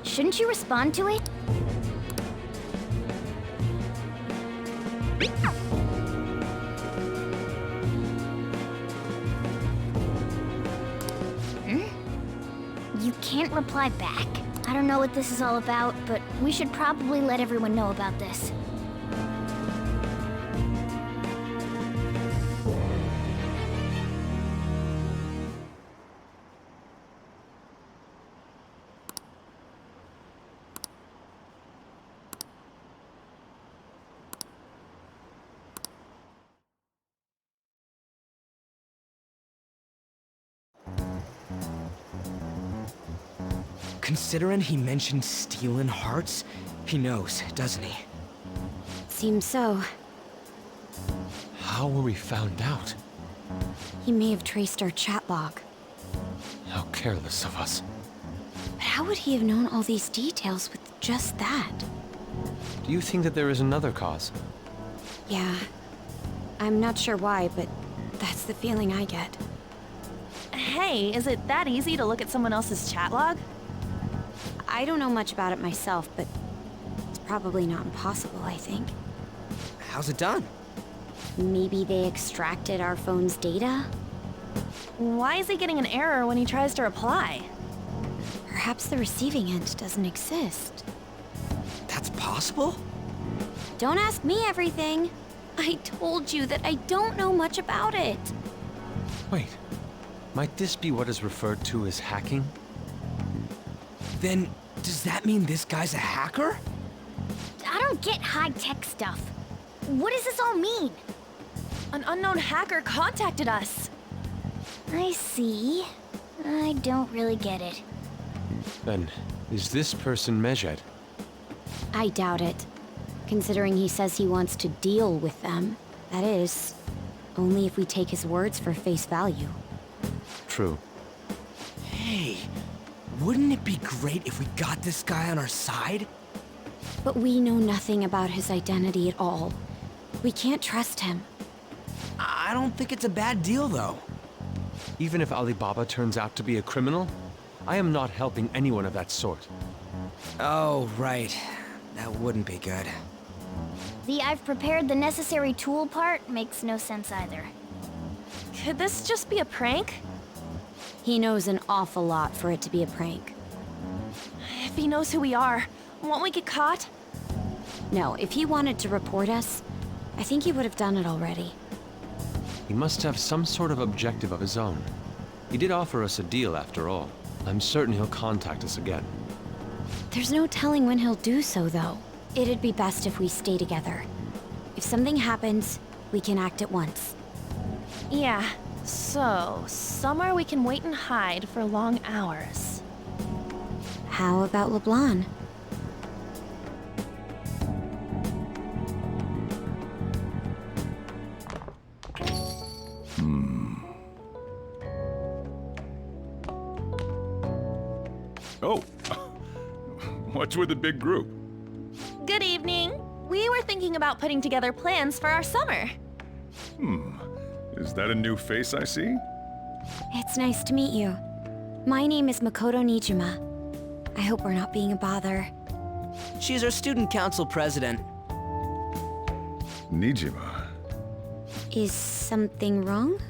Speaker 7: Shouldn't you respond to it? You can't reply back? I don't know what this is all about, but we should probably let everyone know about this.
Speaker 9: Considering he mentioned stealing hearts, he knows, doesn't he?
Speaker 7: Seems so.
Speaker 5: How were we found out?
Speaker 7: He may have traced our chat log.
Speaker 5: How careless of us.
Speaker 7: But how would he have known all these details with just that?
Speaker 5: Do you think that there is another cause?
Speaker 7: Yeah. I'm not sure why, but that's the feeling I get.
Speaker 13: Hey, is it that easy to look at someone else's chat log?
Speaker 7: I don't know much about it myself, but it's probably not impossible, I think.
Speaker 9: How's it done?
Speaker 7: Maybe they extracted our phone's data?
Speaker 13: Why is he getting an error when he tries to reply?
Speaker 7: Perhaps the receiving end doesn't exist.
Speaker 9: That's possible?
Speaker 7: Don't ask me everything. I told you that I don't know much about it.
Speaker 5: Wait, might this be what is referred to as hacking?
Speaker 9: Then, does that mean this guy's a hacker?
Speaker 7: I don't get high-tech stuff. What does this all mean?
Speaker 13: An unknown hacker contacted us.
Speaker 7: I see. I don't really get it.
Speaker 5: Then, is this person Medjed?
Speaker 7: I doubt it. Considering he says he wants to deal with them. That is, only if we take his words for face value.
Speaker 5: True.
Speaker 9: Hey, wouldn't it be great if we got this guy on our side?
Speaker 7: But we know nothing about his identity at all. We can't trust him.
Speaker 9: I don't think it's a bad deal, though.
Speaker 5: Even if Alibaba turns out to be a criminal, I am not helping anyone of that sort.
Speaker 9: Oh, right. That wouldn't be good.
Speaker 7: The I've prepared the necessary tool part makes no sense either.
Speaker 13: Could this just be a prank?
Speaker 7: He knows an awful lot for it to be a prank.
Speaker 13: If he knows who we are, won't we get caught?
Speaker 7: No, if he wanted to report us, I think he would have done it already.
Speaker 5: He must have some sort of objective of his own. He did offer us a deal after all. I'm certain he'll contact us again.
Speaker 7: There's no telling when he'll do so, though. It'd be best if we stay together. If something happens, we can act at once.
Speaker 13: Yeah, so somewhere we can wait and hide for long hours.
Speaker 7: How about LeBlanc?
Speaker 11: Oh, what's with the big group?
Speaker 13: Good evening. We were thinking about putting together plans for our summer.
Speaker 11: Is that a new face I see?
Speaker 7: It's nice to meet you. My name is Makoto Nijima. I hope we're not being a bother.
Speaker 9: She's our student council president.
Speaker 11: Nijima.
Speaker 7: Is something wrong?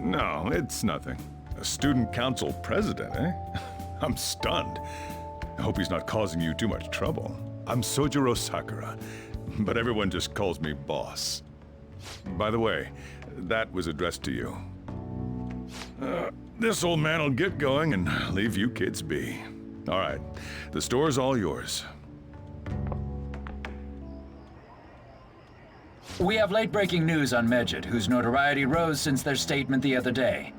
Speaker 11: No, it's nothing. A student council president, eh? I'm stunned. I hope he's not causing you too much trouble. I'm Sojiro Sakura, but everyone just calls me boss. By the way, that was addressed to you. This old man will get going and leave you kids be. All right, the store's all yours.
Speaker 14: We have late-breaking news on Medjed, whose notoriety rose since their statement the other day.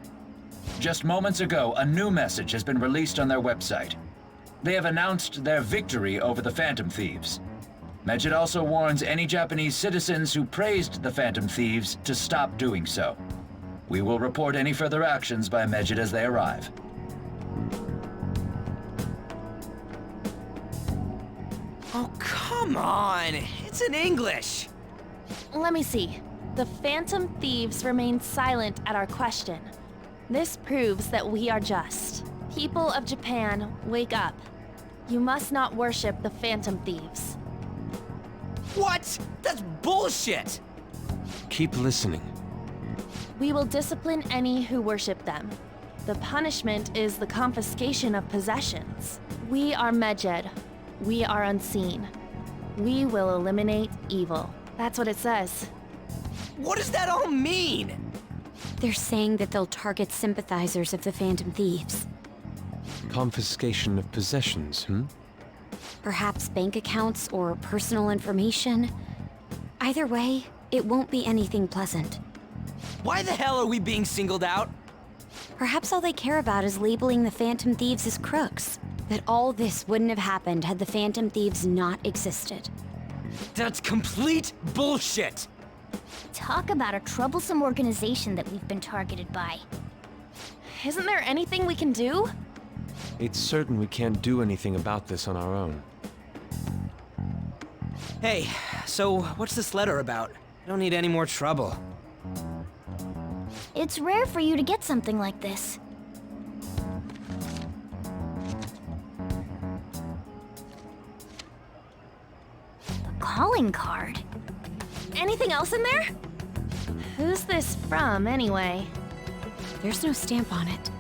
Speaker 14: Just moments ago, a new message has been released on their website. They have announced their victory over the Phantom Thieves. Medjed also warns any Japanese citizens who praised the Phantom Thieves to stop doing so. We will report any further actions by Medjed as they arrive.
Speaker 9: Oh, come on! It's in English!
Speaker 13: Let me see. The Phantom Thieves remain silent at our question. This proves that we are just. People of Japan, wake up. You must not worship the Phantom Thieves.
Speaker 9: What? That's bullshit!
Speaker 5: Keep listening.
Speaker 13: We will discipline any who worship them. The punishment is the confiscation of possessions. We are Medjed. We are unseen. We will eliminate evil. That's what it says.
Speaker 9: What does that all mean?
Speaker 7: They're saying that they'll target sympathizers of the Phantom Thieves.
Speaker 5: Confiscation of possessions,
Speaker 7: Perhaps bank accounts or personal information. Either way, it won't be anything pleasant.
Speaker 9: Why the hell are we being singled out?
Speaker 7: Perhaps all they care about is labeling the Phantom Thieves as crooks. That all this wouldn't have happened had the Phantom Thieves not existed.
Speaker 9: That's complete bullshit!
Speaker 19: Talk about a troublesome organization that we've been targeted by.
Speaker 13: Isn't there anything we can do?
Speaker 5: It's certain we can't do anything about this on our own.
Speaker 9: Hey, so what's this letter about? I don't need any more trouble.
Speaker 19: It's rare for you to get something like this. The calling card.
Speaker 13: Anything else in there? Who's this from, anyway?
Speaker 7: There's no stamp on it.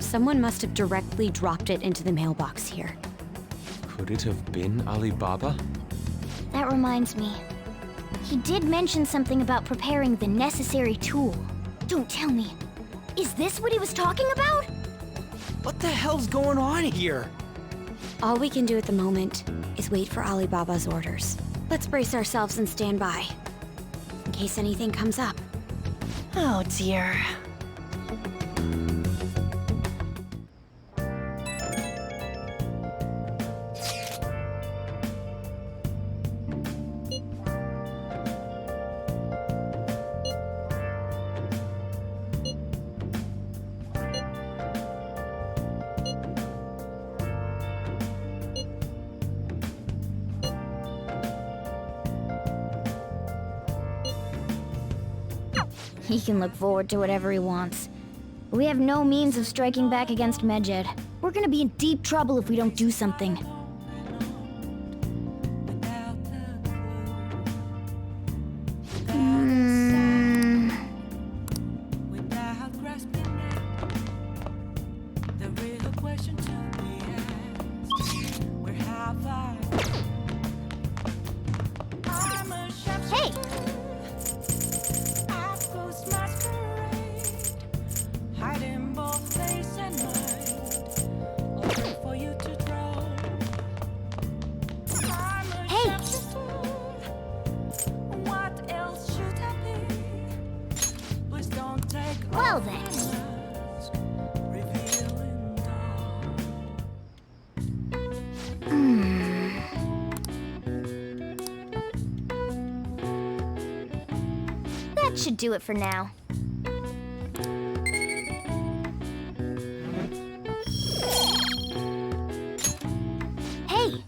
Speaker 7: Someone must have directly dropped it into the mailbox here.
Speaker 5: Could it have been Alibaba?
Speaker 19: That reminds me. He did mention something about preparing the necessary tool. Don't tell me. Is this what he was talking about?
Speaker 9: What the hell's going on here?
Speaker 7: All we can do at the moment is wait for Alibaba's orders. Let's brace ourselves and stand by, in case anything comes up.
Speaker 13: Oh dear.
Speaker 19: He can look forward to whatever he wants. We have no means of striking back against Medjed. We're gonna be in deep trouble if we don't do something.
Speaker 2: question to be asked. Where have I? I'm a chef's
Speaker 19: Hey!
Speaker 2: I post masquerade, hiding both face and mind, open for you to draw. I'm a
Speaker 19: Hey!
Speaker 2: chef's what else should I be? Please don't take
Speaker 19: Well
Speaker 2: off
Speaker 19: then.
Speaker 2: my mask, revealing dawn.
Speaker 19: That should do it for now. Hey!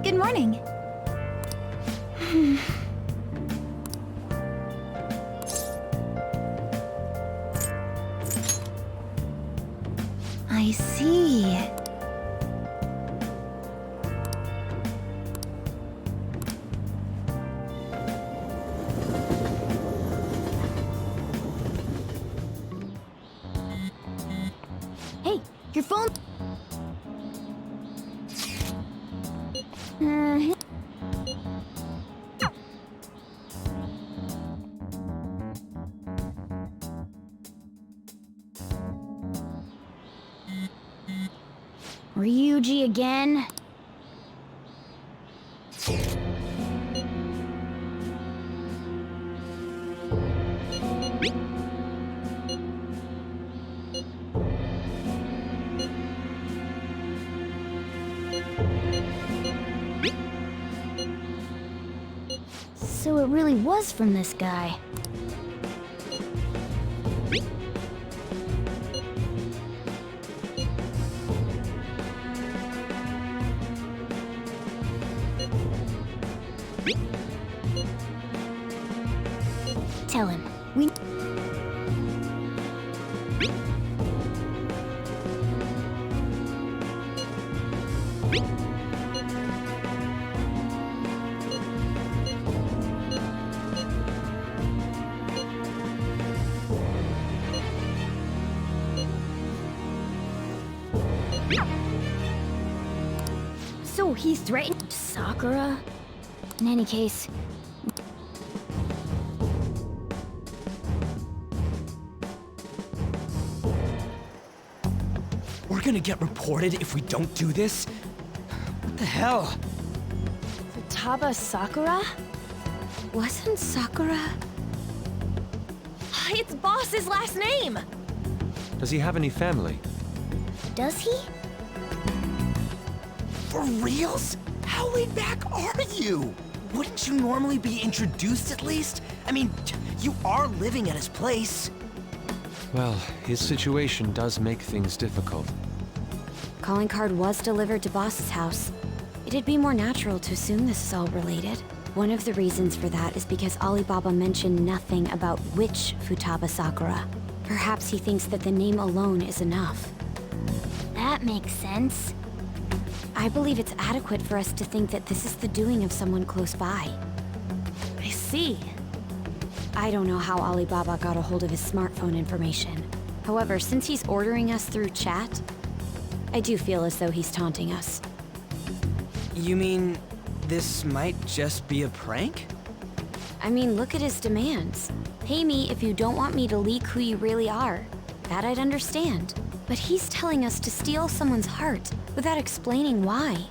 Speaker 19: Good morning. I see. Hey, your phone. Ryuji again? So it really was from this guy. Tell him. We... So he threatened Sakura? In any case...
Speaker 4: We're gonna get reported if we don't do this? What the hell?
Speaker 13: Futaba Sakura?
Speaker 8: Wasn't Sakura?
Speaker 13: It's Boss's last name!
Speaker 5: Does he have any family?
Speaker 19: Does he?
Speaker 4: For reals? How laid back are you? Wouldn't you normally be introduced at least? I mean, you are living at his place.
Speaker 5: Well, his situation does make things difficult.
Speaker 7: Calling card was delivered to Boss's house. It'd be more natural to assume this is all related. One of the reasons for that is because Alibaba mentioned nothing about which Futaba Sakura. Perhaps he thinks that the name alone is enough.
Speaker 19: That makes sense.
Speaker 7: I believe it's adequate for us to think that this is the doing of someone close by.
Speaker 13: I see.
Speaker 7: I don't know how Alibaba got a hold of his smartphone information. However, since he's ordering us through chat, I do feel as though he's taunting us.
Speaker 9: You mean this might just be a prank?
Speaker 7: I mean, look at his demands. Pay me if you don't want me to leak who you really are. That I'd understand. But he's telling us to steal someone's heart without explaining why.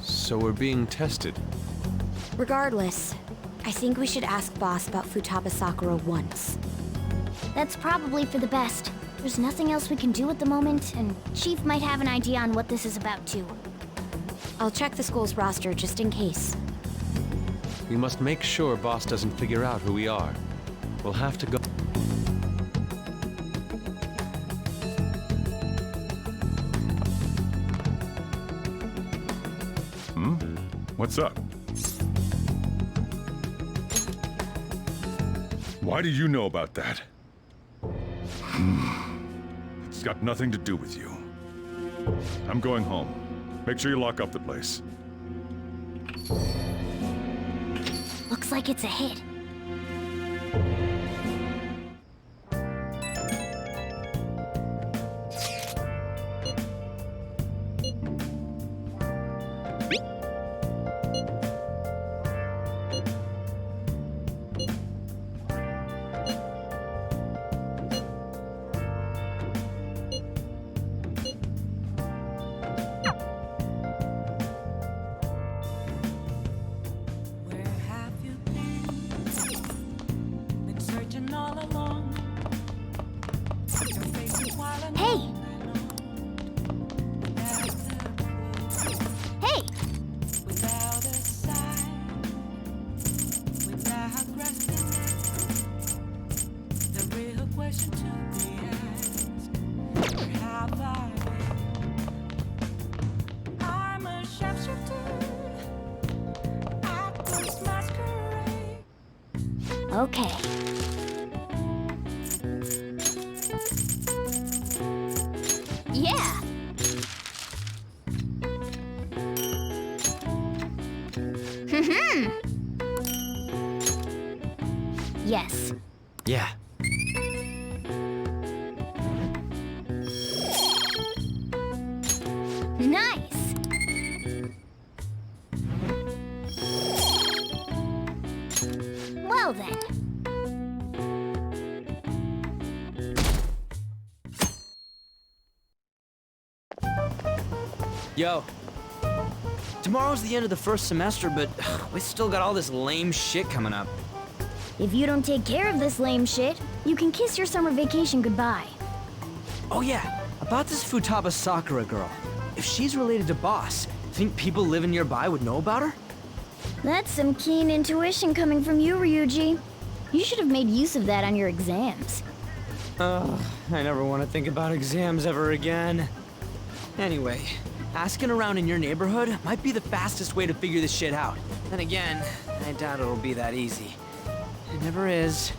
Speaker 5: So we're being tested.
Speaker 7: Regardless, I think we should ask Boss about Futaba Sakura once.
Speaker 19: That's probably for the best. There's nothing else we can do at the moment, and Chief might have an idea on what this is about too.
Speaker 7: I'll check the school's roster just in case.
Speaker 5: We must make sure Boss doesn't figure out who we are. We'll have to go...
Speaker 11: What's up? Why do you know about that? It's got nothing to do with you. I'm going home. Make sure you lock up the place.
Speaker 19: Looks like it's a hit. Hey! Hey! Okay. Yeah. Yes.
Speaker 4: Yeah.
Speaker 19: Nice. Well then.
Speaker 9: Yo. Tomorrow's the end of the first semester, but we still got all this lame shit coming up.
Speaker 19: If you don't take care of this lame shit, you can kiss your summer vacation goodbye.
Speaker 9: Oh yeah, about this Futaba Sakura girl. If she's related to Boss, think people living nearby would know about her?
Speaker 19: That's some keen intuition coming from you, Ryuji. You should have made use of that on your exams.
Speaker 9: I never want to think about exams ever again. Anyway, asking around in your neighborhood might be the fastest way to figure this shit out. Then again, I doubt it'll be that easy. It never is.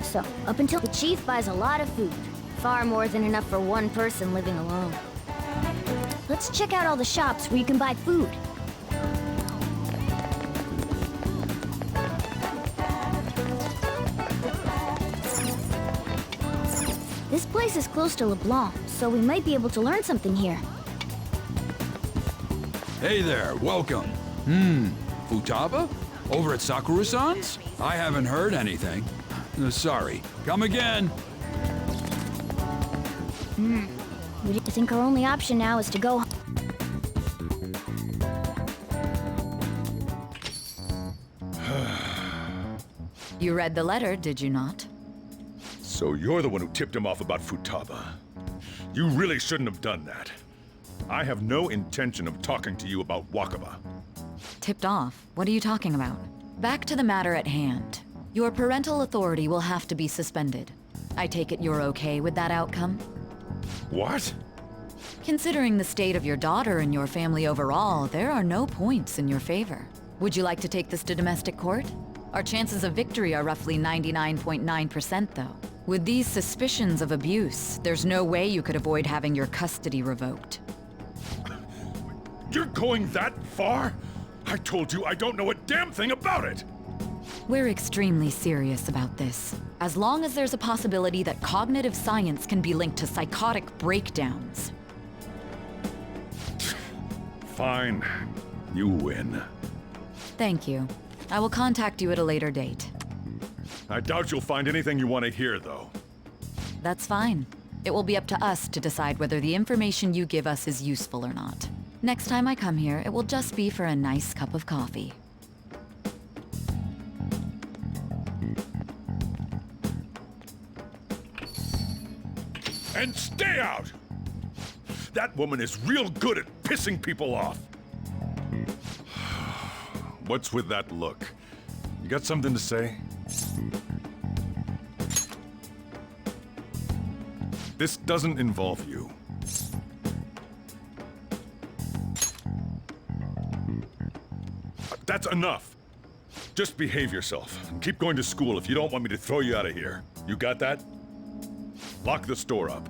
Speaker 19: So, up until the chief buys a lot of food. Far more than enough for one person living alone. Let's check out all the shops where you can buy food. This place is close to LeBlanc, so we might be able to learn something here.
Speaker 20: Hey there, welcome. Futaba? Over at Sakura-san's? I haven't heard anything. Sorry. Come again.
Speaker 19: I think our only option now is to go.
Speaker 17: You read the letter, did you not?
Speaker 11: So you're the one who tipped him off about Futaba. You really shouldn't have done that. I have no intention of talking to you about Wakaba.
Speaker 17: Tipped off? What are you talking about? Back to the matter at hand. Your parental authority will have to be suspended. I take it you're okay with that outcome?
Speaker 11: What?
Speaker 17: Considering the state of your daughter and your family overall, there are no points in your favor. Would you like to take this to domestic court? Our chances of victory are roughly 99.9% though. With these suspicions of abuse, there's no way you could avoid having your custody revoked.
Speaker 11: You're going that far? I told you I don't know a damn thing about it!
Speaker 17: We're extremely serious about this. As long as there's a possibility that cognitive science can be linked to psychotic breakdowns.
Speaker 11: Fine. You win.
Speaker 17: Thank you. I will contact you at a later date.
Speaker 11: I doubt you'll find anything you want to hear, though.
Speaker 17: That's fine. It will be up to us to decide whether the information you give us is useful or not. Next time I come here, it will just be for a nice cup of coffee.
Speaker 11: And stay out! That woman is real good at pissing people off. What's with that look? You got something to say? This doesn't involve you. That's enough. Just behave yourself and keep going to school if you don't want me to throw you out of here. You got that? Lock the store up.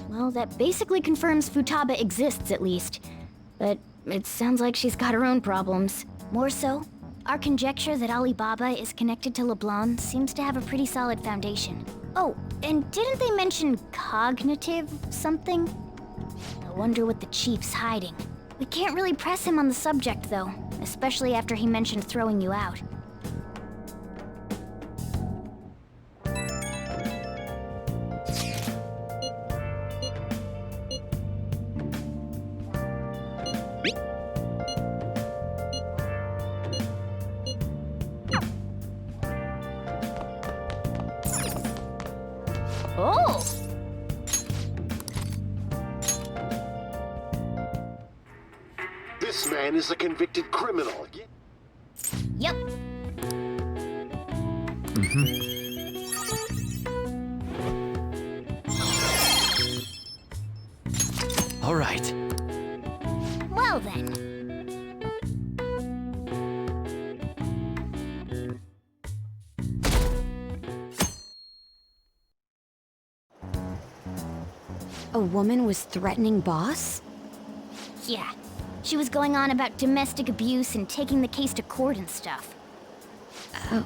Speaker 19: Well, that basically confirms Futaba exists, at least. But it sounds like she's got her own problems. More so, our conjecture that Alibaba is connected to LeBlanc seems to have a pretty solid foundation. Oh, and didn't they mention cognitive something? I wonder what the chief's hiding. We can't really press him on the subject, though, especially after he mentioned throwing you out.
Speaker 13: Oh!
Speaker 21: This man is a convicted criminal.
Speaker 19: Yep.
Speaker 3: All right.
Speaker 19: Well then.
Speaker 7: A woman was threatening Boss?
Speaker 19: Yeah. She was going on about domestic abuse and taking the case to court and stuff.
Speaker 7: Oh.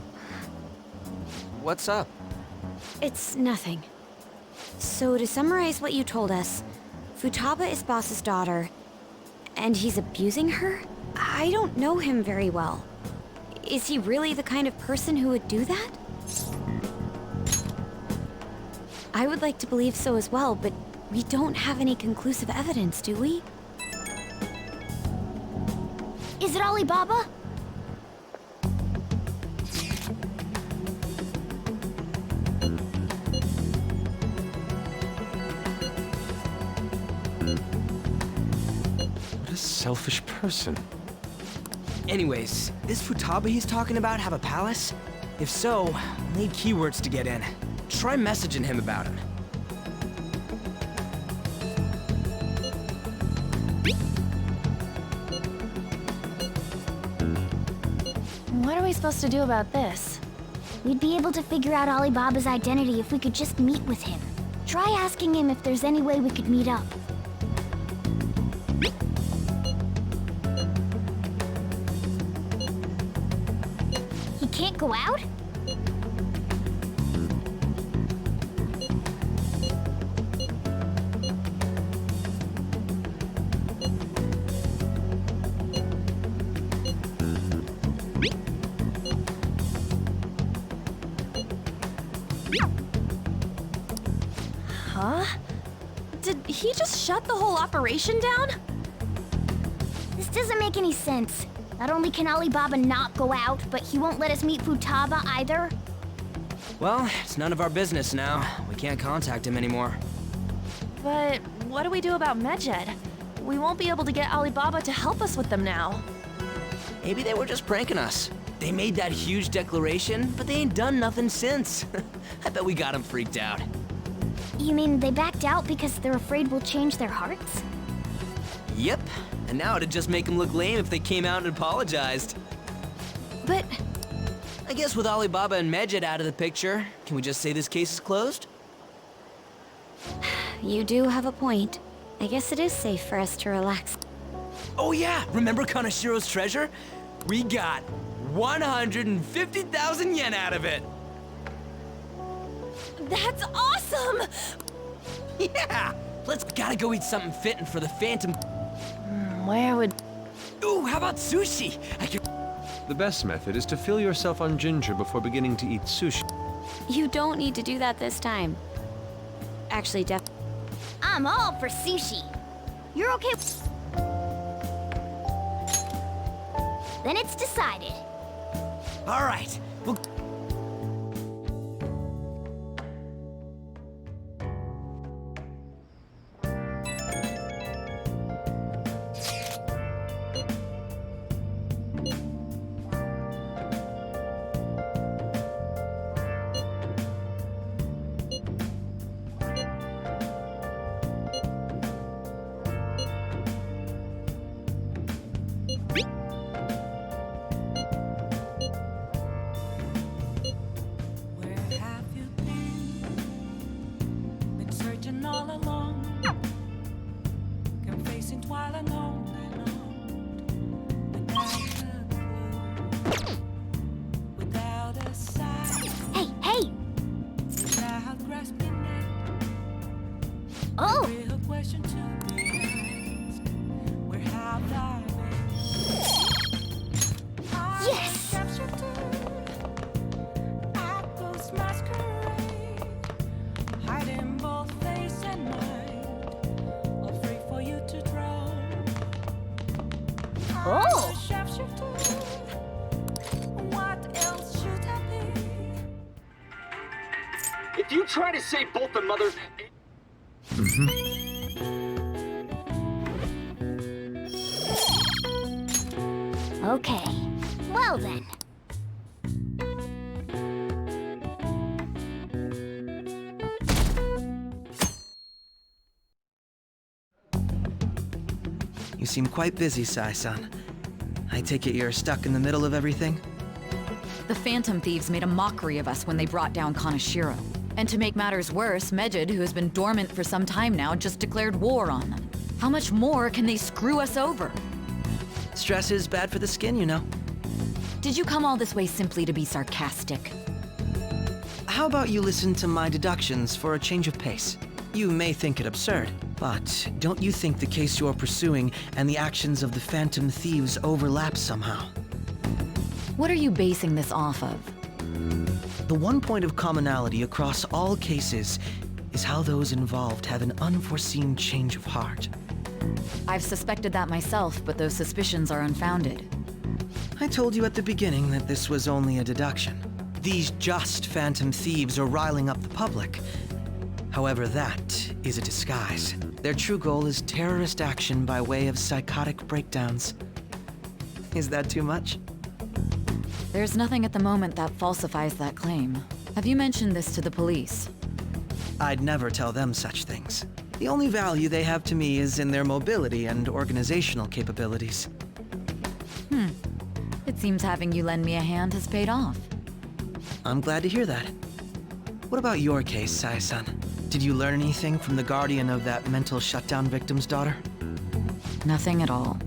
Speaker 16: What's up?
Speaker 7: It's nothing. So to summarize what you told us, Futaba is Boss's daughter, and he's abusing her? I don't know him very well. Is he really the kind of person who would do that? I would like to believe so as well, but we don't have any conclusive evidence, do we?
Speaker 19: Is it Alibaba?
Speaker 5: What a selfish person.
Speaker 9: Anyways, this Futaba he's talking about have a palace? If so, we'll need keywords to get in. Try messaging him about it.
Speaker 13: What are we supposed to do about this?
Speaker 19: We'd be able to figure out Alibaba's identity if we could just meet with him. Try asking him if there's any way we could meet up. He can't go out?
Speaker 13: Huh? Did he just shut the whole operation down?
Speaker 19: This doesn't make any sense. Not only can Alibaba not go out, but he won't let us meet Futaba either.
Speaker 9: Well, it's none of our business now. We can't contact him anymore.
Speaker 13: But what do we do about Medjed? We won't be able to get Alibaba to help us with them now.
Speaker 9: Maybe they were just pranking us. They made that huge declaration, but they ain't done nothing since. I bet we got them freaked out.
Speaker 19: You mean they backed out because they're afraid we'll change their hearts?
Speaker 9: Yep, and now it'd just make them look lame if they came out and apologized.
Speaker 13: But...
Speaker 9: I guess with Alibaba and Medjed out of the picture, can we just say this case is closed?
Speaker 7: You do have a point. I guess it is safe for us to relax.
Speaker 9: Oh yeah, remember Kanashiro's treasure? We got 150,000 yen out of it!
Speaker 13: That's awesome!
Speaker 9: Yeah! Let's gotta go eat something fitting for the Phantom.
Speaker 13: Where would...
Speaker 9: Ooh, how about sushi?
Speaker 5: The best method is to fill yourself on ginger before beginning to eat sushi.
Speaker 7: You don't need to do that this time. Actually,
Speaker 19: I'm all for sushi. You're okay? Then it's decided.
Speaker 9: All right, well...
Speaker 2: Where have you been? Been searching all along, confessing while alone without a clue, without a sign.
Speaker 19: Hey!
Speaker 2: Without grasping it.
Speaker 19: Oh!
Speaker 2: Real question to be asked. Where have I been?
Speaker 19: Yes!
Speaker 2: Apples masquerade, hiding both face and mind, all free for you to draw.
Speaker 19: Oh!
Speaker 2: Sharpshooter, what else should I be?
Speaker 21: If you try to say both the mothers...
Speaker 19: Okay. Well then.
Speaker 15: You seem quite busy, Sai-san. I take it you're stuck in the middle of everything?
Speaker 17: The Phantom Thieves made a mockery of us when they brought down Kanashiro. And to make matters worse, Medjed, who has been dormant for some time now, just declared war on them. How much more can they screw us over?
Speaker 15: Stress is bad for the skin, you know.
Speaker 17: Did you come all this way simply to be sarcastic?
Speaker 15: How about you listen to my deductions for a change of pace? You may think it absurd, but don't you think the case you're pursuing and the actions of the Phantom Thieves overlap somehow?
Speaker 17: What are you basing this off of?
Speaker 15: The one point of commonality across all cases is how those involved have an unforeseen change of heart.
Speaker 17: I've suspected that myself, but those suspicions are unfounded.
Speaker 15: I told you at the beginning that this was only a deduction. These just Phantom Thieves are riling up the public. However, that is a disguise. Their true goal is terrorist action by way of psychotic breakdowns. Is that too much?
Speaker 17: There's nothing at the moment that falsifies that claim. Have you mentioned this to the police?
Speaker 15: I'd never tell them such things. The only value they have to me is in their mobility and organizational capabilities.
Speaker 17: It seems having you lend me a hand has paid off.
Speaker 15: I'm glad to hear that. What about your case, Sai-san? Did you learn anything from the guardian of that mental shutdown victim's daughter?
Speaker 17: Nothing at all.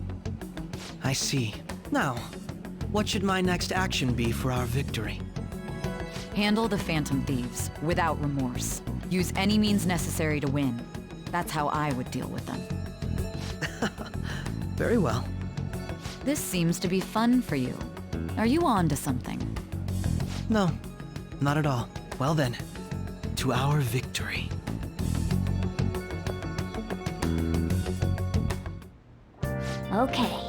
Speaker 15: I see. Now, what should my next action be for our victory?
Speaker 17: Handle the Phantom Thieves, without remorse. Use any means necessary to win. That's how I would deal with them.
Speaker 15: Very well.
Speaker 17: This seems to be fun for you. Are you on to something?
Speaker 15: No, not at all. Well then, to our victory.
Speaker 19: Okay.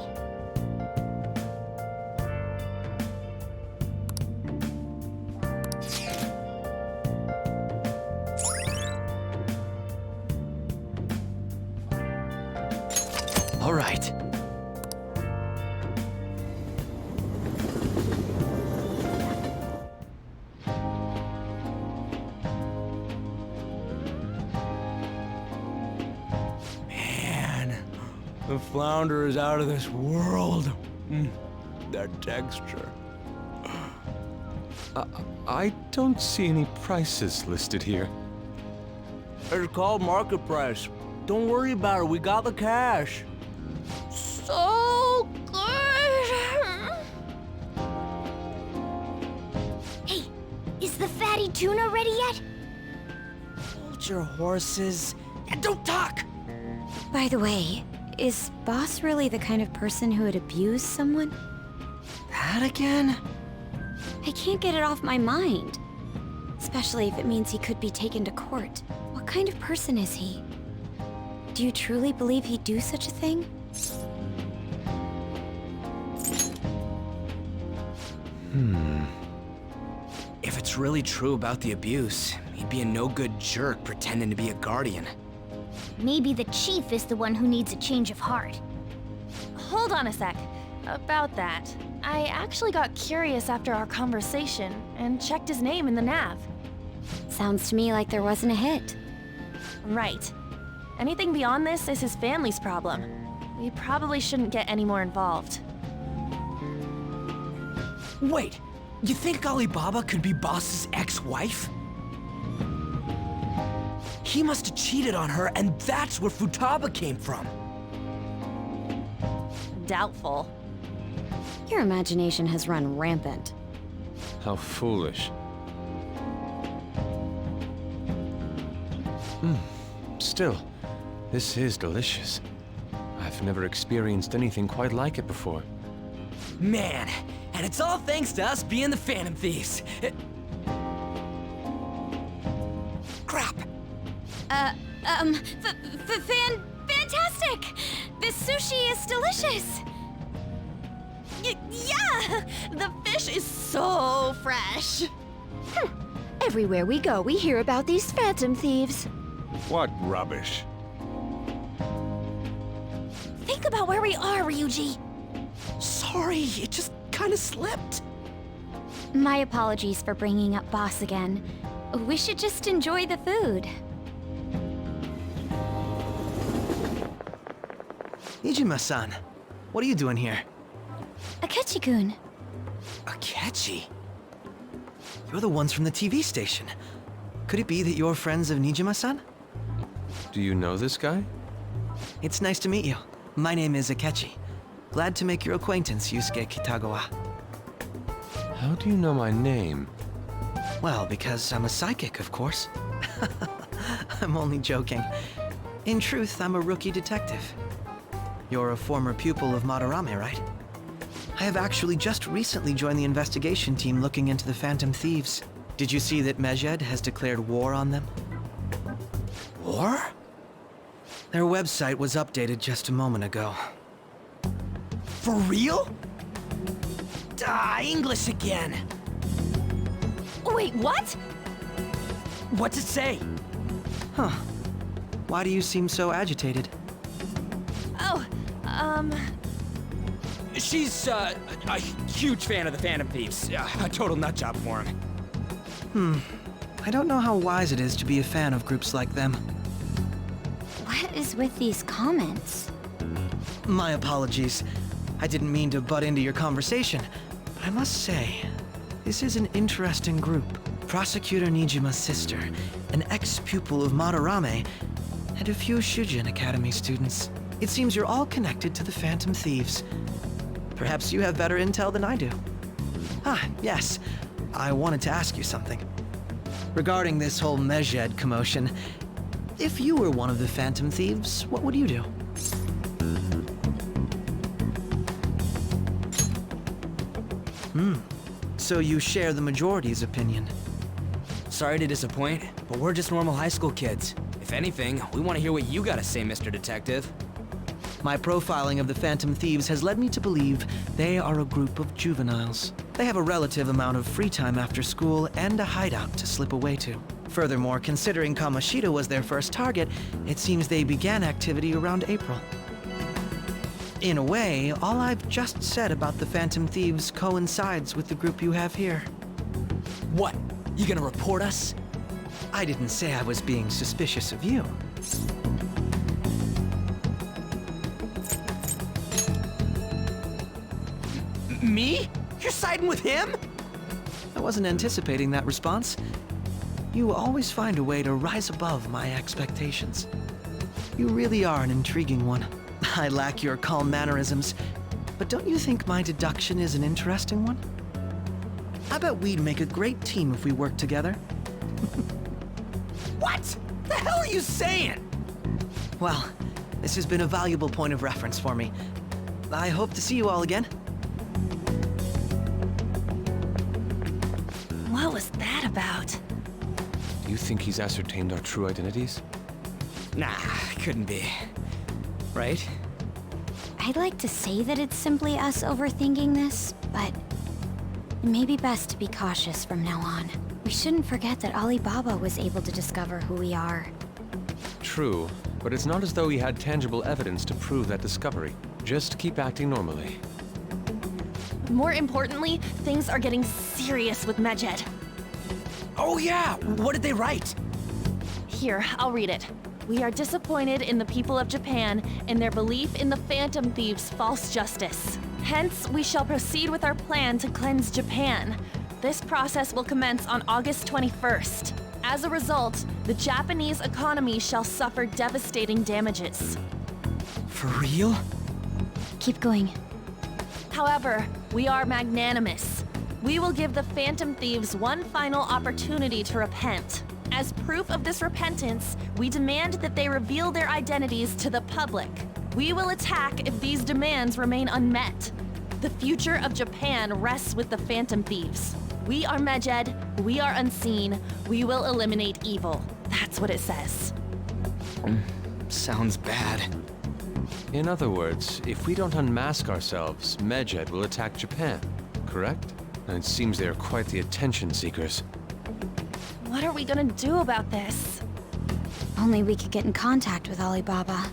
Speaker 4: All right. Man, the flounder is out of this world. That texture.
Speaker 5: I don't see any prices listed here.
Speaker 4: It's called market price. Don't worry about it, we got the cash.
Speaker 8: So good.
Speaker 19: Hey, is the fatty tuna ready yet?
Speaker 4: Hold your horses and don't talk.
Speaker 7: By the way, is Boss really the kind of person who would abuse someone?
Speaker 4: That again?
Speaker 7: I can't get it off my mind. Especially if it means he could be taken to court. What kind of person is he? Do you truly believe he'd do such a thing?
Speaker 4: If it's really true about the abuse, he'd be a no-good jerk pretending to be a guardian.
Speaker 19: Maybe the chief is the one who needs a change of heart.
Speaker 13: Hold on a sec. About that, I actually got curious after our conversation and checked his name in the nav.
Speaker 7: Sounds to me like there wasn't a hit.
Speaker 13: Right. Anything beyond this is his family's problem. We probably shouldn't get any more involved.
Speaker 4: Wait, you think Alibaba could be Boss's ex-wife? He must have cheated on her, and that's where Futaba came from.
Speaker 13: Doubtful.
Speaker 7: Your imagination has run rampant.
Speaker 5: How foolish. Still, this is delicious. I've never experienced anything quite like it before.
Speaker 4: Man, and it's all thanks to us being the Phantom Thieves. Crap.
Speaker 8: Fantastic! This sushi is delicious! Yeah! The fish is so fresh!
Speaker 7: Everywhere we go, we hear about these Phantom Thieves.
Speaker 11: What rubbish.
Speaker 8: Think about where we are, Ryuji!
Speaker 4: Sorry, it just kind of slipped.
Speaker 7: My apologies for bringing up Boss again. We should just enjoy the food.
Speaker 9: Nijima-san, what are you doing here?
Speaker 7: Akechi-kun.
Speaker 9: Akechi? You're the ones from the TV station. Could it be that you're friends of Nijima-san?
Speaker 5: Do you know this guy?
Speaker 9: It's nice to meet you. My name is Akechi. Glad to make your acquaintance, Yusuke Kitagawa.
Speaker 5: How do you know my name?
Speaker 9: Well, because I'm a psychic, of course. I'm only joking. In truth, I'm a rookie detective. You're a former pupil of Madarame, right? I have actually just recently joined the investigation team looking into the Phantom Thieves. Did you see that Medjed has declared war on them?
Speaker 4: War?
Speaker 9: Their website was updated just a moment ago.
Speaker 4: For real? English again.
Speaker 8: Wait, what?
Speaker 4: What's it say?
Speaker 9: Huh. Why do you seem so agitated?
Speaker 4: She's, a huge fan of the Phantom Thieves. A total nutjob for him.
Speaker 9: I don't know how wise it is to be a fan of groups like them.
Speaker 7: What is with these comments?
Speaker 9: My apologies. I didn't mean to butt into your conversation, but I must say, this is an interesting group. Prosecutor Nijima's sister, an ex-pupil of Madarame, and a few Shujin Academy students. It seems you're all connected to the Phantom Thieves. Perhaps you have better intel than I do. Yes. I wanted to ask you something. Regarding this whole Medjed commotion, if you were one of the Phantom Thieves, what would you do? So you share the majority's opinion.
Speaker 4: Sorry to disappoint, but we're just normal high school kids. If anything, we want to hear what you gotta say, Mr. Detective.
Speaker 9: My profiling of the Phantom Thieves has led me to believe they are a group of juveniles. They have a relative amount of free time after school and a hideout to slip away to. Furthermore, considering Kamoshida was their first target, it seems they began activity around April.
Speaker 15: In a way, all I've just said about the Phantom Thieves coincides with the group you have here.
Speaker 9: What? You gonna report us?
Speaker 15: I didn't say I was being suspicious of you.
Speaker 9: Me? You're siding with him?
Speaker 15: I wasn't anticipating that response. You always find a way to rise above my expectations. You really are an intriguing one. I lack your calm mannerisms, but don't you think my deduction is an interesting one? I bet we'd make a great team if we worked together.
Speaker 9: What? The hell are you saying?
Speaker 15: Well, this has been a valuable point of reference for me. I hope to see you all again.
Speaker 13: What was that about?
Speaker 5: Do you think he's ascertained our true identities?
Speaker 9: Nah, couldn't be. Right?
Speaker 7: I'd like to say that it's simply us overthinking this, but it may be best to be cautious from now on. We shouldn't forget that Alibaba was able to discover who we are.
Speaker 5: True, but it's not as though he had tangible evidence to prove that discovery. Just keep acting normally.
Speaker 13: More importantly, things are getting serious with Medjed.
Speaker 9: Oh yeah, what did they write?
Speaker 13: Here, I'll read it. We are disappointed in the people of Japan in their belief in the Phantom Thieves' false justice. Hence, we shall proceed with our plan to cleanse Japan. This process will commence on August 21st. As a result, the Japanese economy shall suffer devastating damages.
Speaker 9: For real?
Speaker 7: Keep going.
Speaker 13: However, we are magnanimous. We will give the Phantom Thieves one final opportunity to repent. As proof of this repentance, we demand that they reveal their identities to the public. We will attack if these demands remain unmet. The future of Japan rests with the Phantom Thieves. We are Medjed, we are unseen, we will eliminate evil. That's what it says.
Speaker 9: Sounds bad.
Speaker 5: In other words, if we don't unmask ourselves, Medjed will attack Japan, correct? And it seems they are quite the attention seekers.
Speaker 13: What are we gonna do about this?
Speaker 7: Only we could get in contact with Alibaba.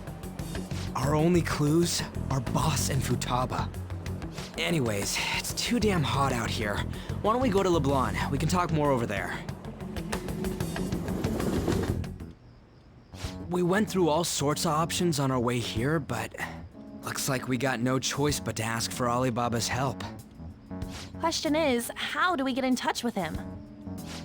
Speaker 9: Our only clues are Boss and Futaba. Anyways, it's too damn hot out here. Why don't we go to Leblon? We can talk more over there. We went through all sorts of options on our way here, but looks like we got no choice but to ask for Alibaba's help.
Speaker 13: Question is, how do we get in touch with him?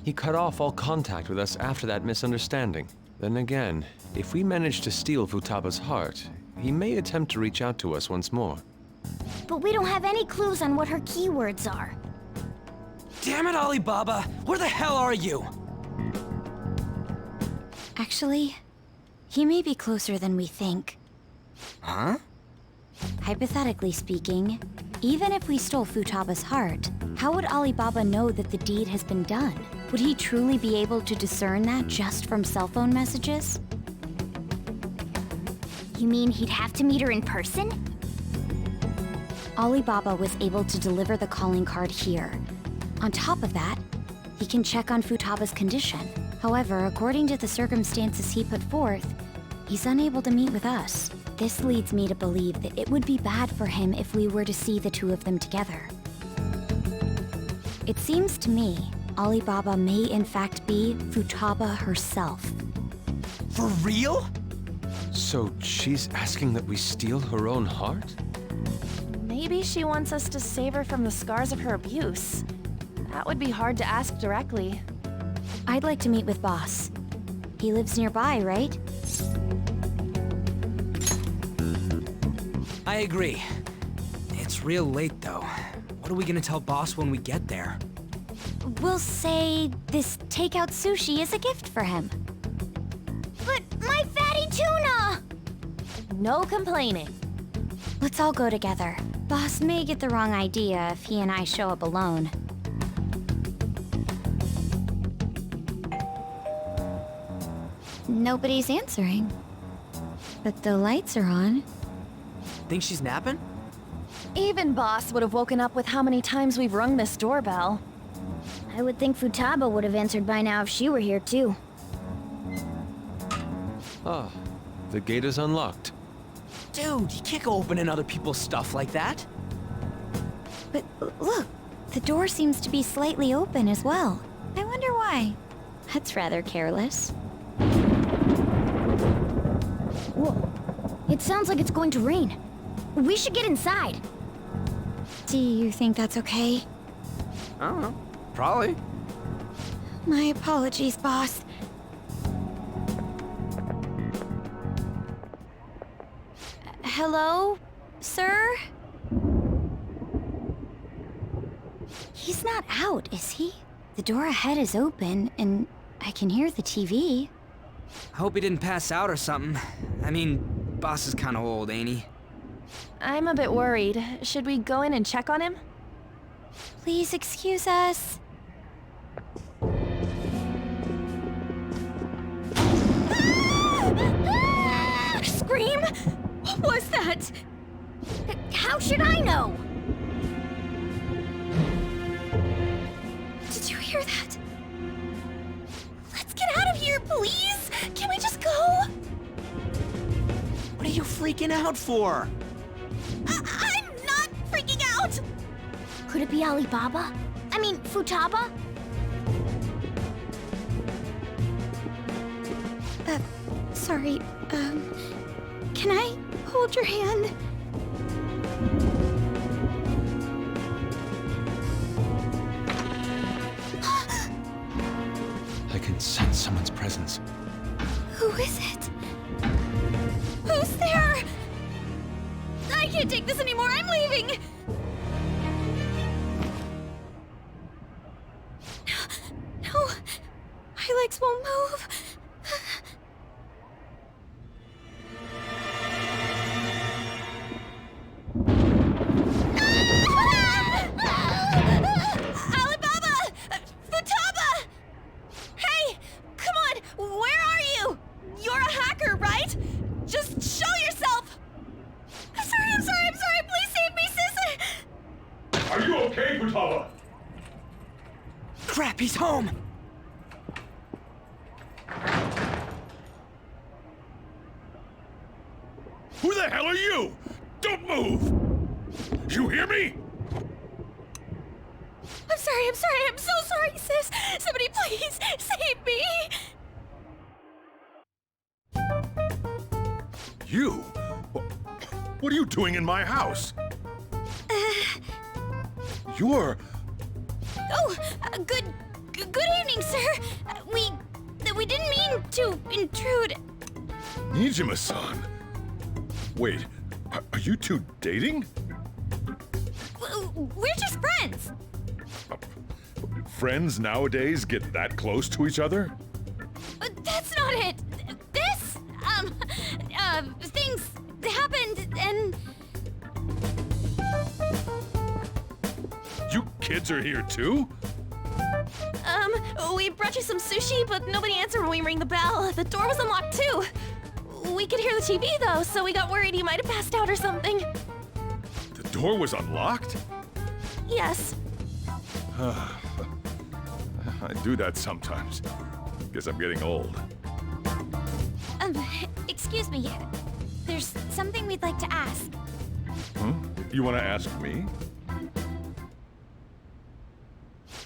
Speaker 5: He cut off all contact with us after that misunderstanding. Then again, if we manage to steal Futaba's heart, he may attempt to reach out to us once more.
Speaker 19: But we don't have any clues on what her keywords are.
Speaker 9: Damn it, Alibaba! Where the hell are you?
Speaker 7: Actually, he may be closer than we think.
Speaker 9: Huh?
Speaker 7: Hypothetically speaking, even if we stole Futaba's heart, how would Alibaba know that the deed has been done? Would he truly be able to discern that just from cell phone messages?
Speaker 19: You mean he'd have to meet her in person?
Speaker 7: Alibaba was able to deliver the calling card here. On top of that, he can check on Futaba's condition. However, according to the circumstances he put forth, he's unable to meet with us. This leads me to believe that it would be bad for him if we were to see the two of them together. It seems to me Alibaba may in fact be Futaba herself.
Speaker 9: For real?
Speaker 5: So she's asking that we steal her own heart?
Speaker 13: Maybe she wants us to save her from the scars of her abuse. That would be hard to ask directly.
Speaker 7: I'd like to meet with Boss. He lives nearby, right?
Speaker 9: I agree. It's real late, though. What are we gonna tell Boss when we get there?
Speaker 7: We'll say this takeout sushi is a gift for him.
Speaker 19: But my fatty tuna!
Speaker 13: No complaining.
Speaker 7: Let's all go together. Boss may get the wrong idea if he and I show up alone. Nobody's answering. But the lights are on.
Speaker 9: Think she's napping?
Speaker 13: Even Boss would have woken up with how many times we've rung this doorbell.
Speaker 19: I would think Futaba would have answered by now if she were here too.
Speaker 5: Ah, the gate is unlocked.
Speaker 9: Dude, you can't go opening other people's stuff like that.
Speaker 7: But look, the door seems to be slightly open as well. I wonder why. That's rather careless. Whoa. It sounds like it's going to rain. We should get inside. Do you think that's okay?
Speaker 9: I don't know. Probably.
Speaker 7: My apologies, boss. Hello, sir? He's not out, is he? The door ahead is open, and I can hear the TV.
Speaker 9: I hope he didn't pass out or something. I mean, boss is kinda old, ain't he?
Speaker 13: I'm a bit worried. Should we go in and check on him?
Speaker 7: Please excuse us.
Speaker 8: Scream? What was that?
Speaker 7: How should I know?
Speaker 8: Did you hear that? Let's get out of here, please! Can we just go?
Speaker 9: What are you freaking out for?
Speaker 8: I'm not freaking out!
Speaker 19: Could it be Alibaba? I mean, Futaba?
Speaker 8: Sorry, can I hold your hand?
Speaker 5: I can sense someone's presence.
Speaker 8: Who is it? Who's there? I can't take this anymore, I'm leaving! No, my legs won't move. Alibaba! Futaba! Hey, come on, where are you? You're a hacker, right? Just show yourself! I'm sorry, please save me, sis!
Speaker 11: Are you okay, Futaba?
Speaker 9: Crap, he's home!
Speaker 11: Who the hell are you? Don't move! You hear me?
Speaker 8: I'm so sorry, sis! Somebody please save me!
Speaker 11: You? What are you doing in my house? You're...
Speaker 8: Good evening, sir. We didn't mean to intrude.
Speaker 11: Nijima-san. Wait, are you two dating?
Speaker 8: We're just friends.
Speaker 11: Friends nowadays get that close to each other?
Speaker 8: That's not it. This, things happened and...
Speaker 11: You kids are here too?
Speaker 13: We brought you some sushi, but nobody answered when we rang the bell. The door was unlocked too. We could hear the TV though, so we got worried he might have passed out or something.
Speaker 11: The door was unlocked?
Speaker 13: Yes.
Speaker 11: I do that sometimes. Guess I'm getting old.
Speaker 7: Excuse me. There's something we'd like to ask.
Speaker 11: Huh? You want to ask me?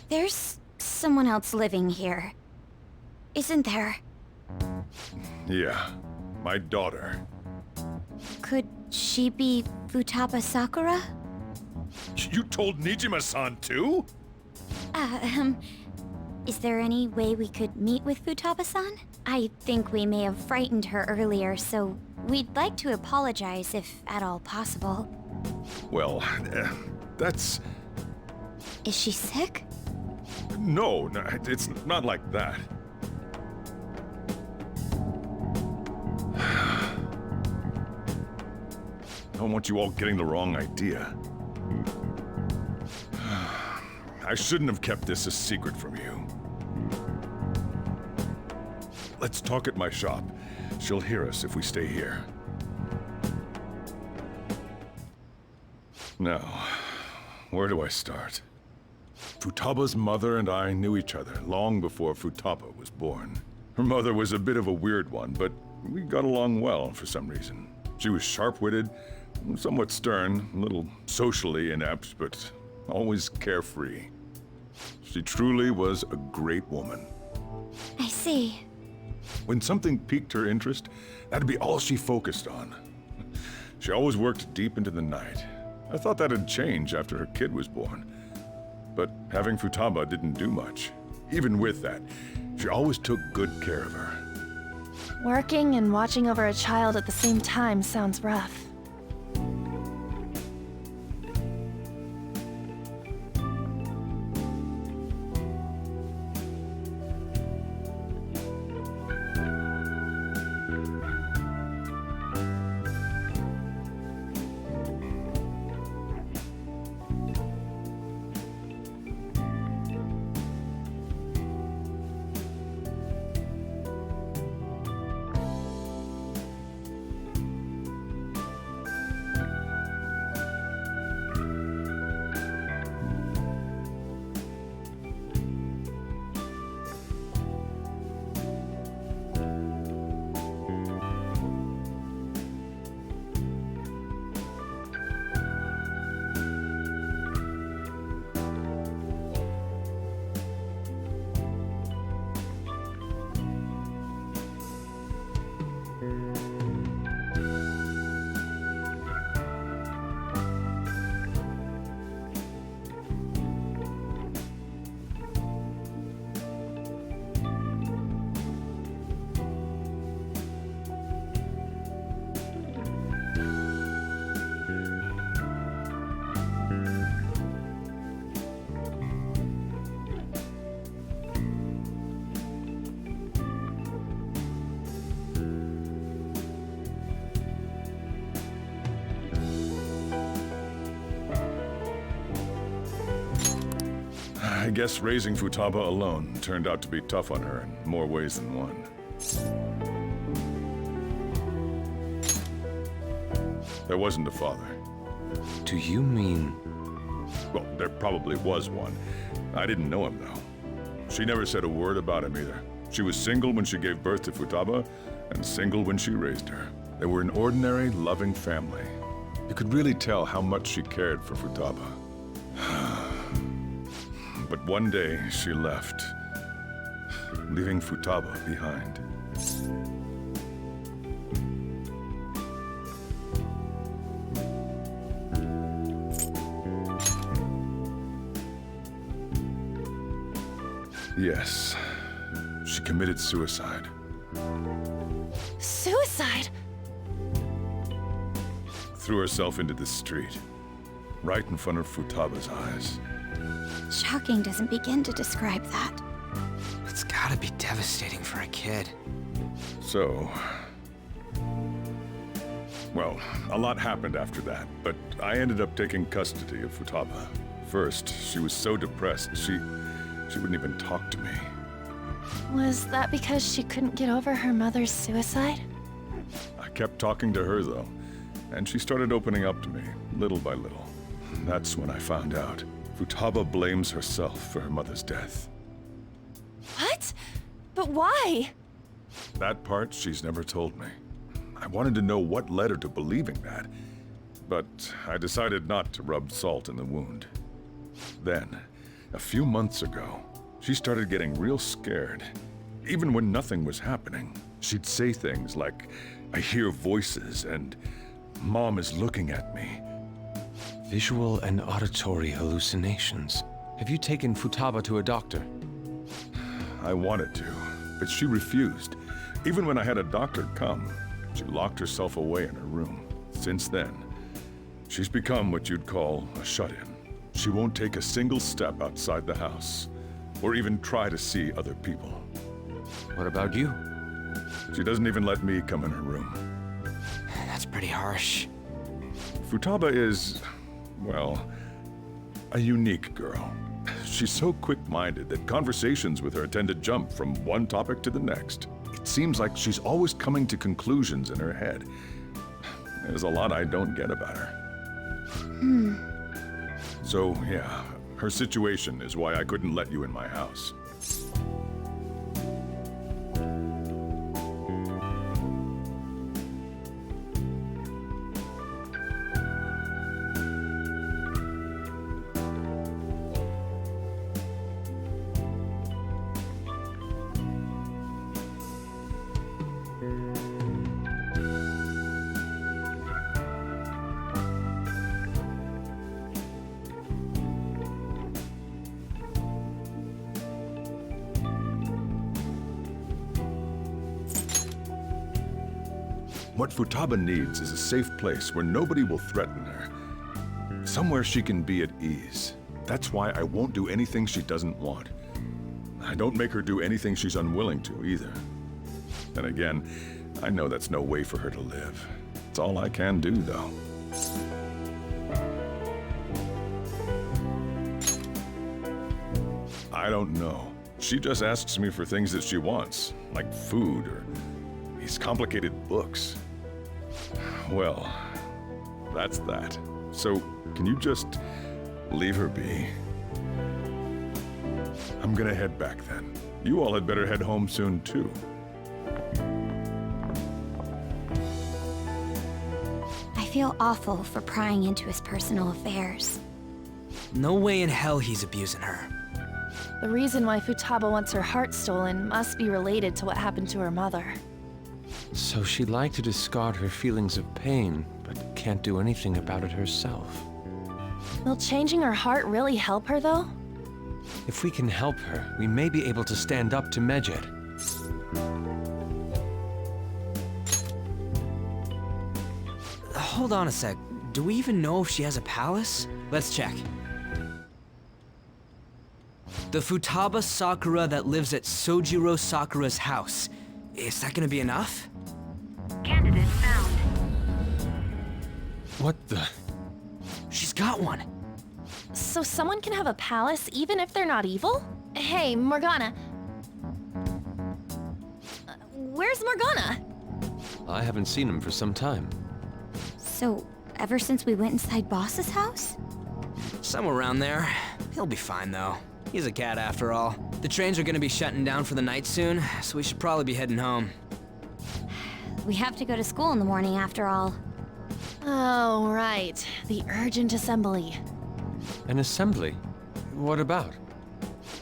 Speaker 7: There's someone else living here, isn't there?
Speaker 11: Yeah, my daughter.
Speaker 7: Could she be Futaba Sakura?
Speaker 11: You told Nijima-san too?
Speaker 7: Is there any way we could meet with Futaba-san? I think we may have frightened her earlier, so we'd like to apologize if at all possible.
Speaker 11: Well, that's...
Speaker 7: Is she sick?
Speaker 11: No, it's not like that. I don't want you all getting the wrong idea. I shouldn't have kept this a secret from you. Let's talk at my shop. She'll hear us if we stay here. Now, where do I start? Futaba's mother and I knew each other long before Futaba was born. Her mother was a bit of a weird one, but we got along well for some reason. She was sharp-witted, somewhat stern, a little socially inept, but always carefree. She truly was a great woman.
Speaker 7: I see.
Speaker 11: When something piqued her interest, that'd be all she focused on. She always worked deep into the night. I thought that'd change after her kid was born. But having Futaba didn't do much. Even with that, she always took good care of her.
Speaker 13: Working and watching over a child at the same time sounds rough.
Speaker 11: I guess raising Futaba alone turned out to be tough on her in more ways than one. There wasn't a father.
Speaker 3: Do you mean...
Speaker 11: Well, there probably was one. I didn't know him, though. She never said a word about him either. She was single when she gave birth to Futaba, and single when she raised her. They were an ordinary, loving family. You could really tell how much she cared for Futaba. But one day, she left, leaving Futaba behind. Yes, she committed suicide.
Speaker 13: Suicide?
Speaker 11: Threw herself into the street, right in front of Futaba's eyes.
Speaker 7: Shocking doesn't begin to describe that.
Speaker 16: It's gotta be devastating for a kid.
Speaker 11: So... Well, a lot happened after that, but I ended up taking custody of Futaba. First, she was so depressed, she wouldn't even talk to me.
Speaker 13: Was that because she couldn't get over her mother's suicide?
Speaker 11: I kept talking to her, though, and she started opening up to me, little by little. That's when I found out. Futaba blames herself for her mother's death.
Speaker 13: What? But why?
Speaker 11: That part she's never told me. I wanted to know what led her to believing that, but I decided not to rub salt in the wound. Then, a few months ago, she started getting real scared. Even when nothing was happening, she'd say things like, "I hear voices," and "Mom is looking at me."
Speaker 5: Visual and auditory hallucinations. Have you taken Futaba to a doctor?
Speaker 11: I wanted to, but she refused. Even when I had a doctor come, she locked herself away in her room. Since then, she's become what you'd call a shut-in. She won't take a single step outside the house, or even try to see other people.
Speaker 5: What about you?
Speaker 11: She doesn't even let me come in her room.
Speaker 16: That's pretty harsh.
Speaker 11: Futaba is, well, a unique girl. She's so quick-minded that conversations with her tend to jump from one topic to the next. It seems like she's always coming to conclusions in her head. There's a lot I don't get about her. So, yeah, her situation is why I couldn't let you in my house. What Futaba needs is a safe place where nobody will threaten her. Somewhere she can be at ease. That's why I won't do anything she doesn't want. I don't make her do anything she's unwilling to, either. Then again, I know that's no way for her to live. It's all I can do, though. I don't know. She just asks me for things that she wants, like food or these complicated books. Well, that's that. So, can you just leave her be? I'm gonna head back then. You all had better head home soon, too.
Speaker 7: I feel awful for prying into his personal affairs.
Speaker 9: No way in hell he's abusing her.
Speaker 13: The reason why Futaba wants her heart stolen must be related to what happened to her mother.
Speaker 5: So she'd like to discard her feelings of pain, but can't do anything about it herself.
Speaker 13: Will changing her heart really help her, though?
Speaker 5: If we can help her, we may be able to stand up to Medjed.
Speaker 9: Hold on a sec. Do we even know if she has a palace? Let's check. The Futaba Sakura that lives at Sojiro Sakura's house. Is that gonna be enough?
Speaker 2: Candidate found.
Speaker 5: What the?
Speaker 9: She's got one.
Speaker 13: So someone can have a palace even if they're not evil? Hey, Morgana. Where's Morgana?
Speaker 5: I haven't seen him for some time.
Speaker 7: So, ever since we went inside Boss's house?
Speaker 9: Somewhere around there. He'll be fine, though. He's a cat after all. The trains are gonna be shutting down for the night soon, so we should probably be heading home.
Speaker 7: We have to go to school in the morning after all.
Speaker 13: Oh, right. The urgent assembly.
Speaker 5: An assembly? What about?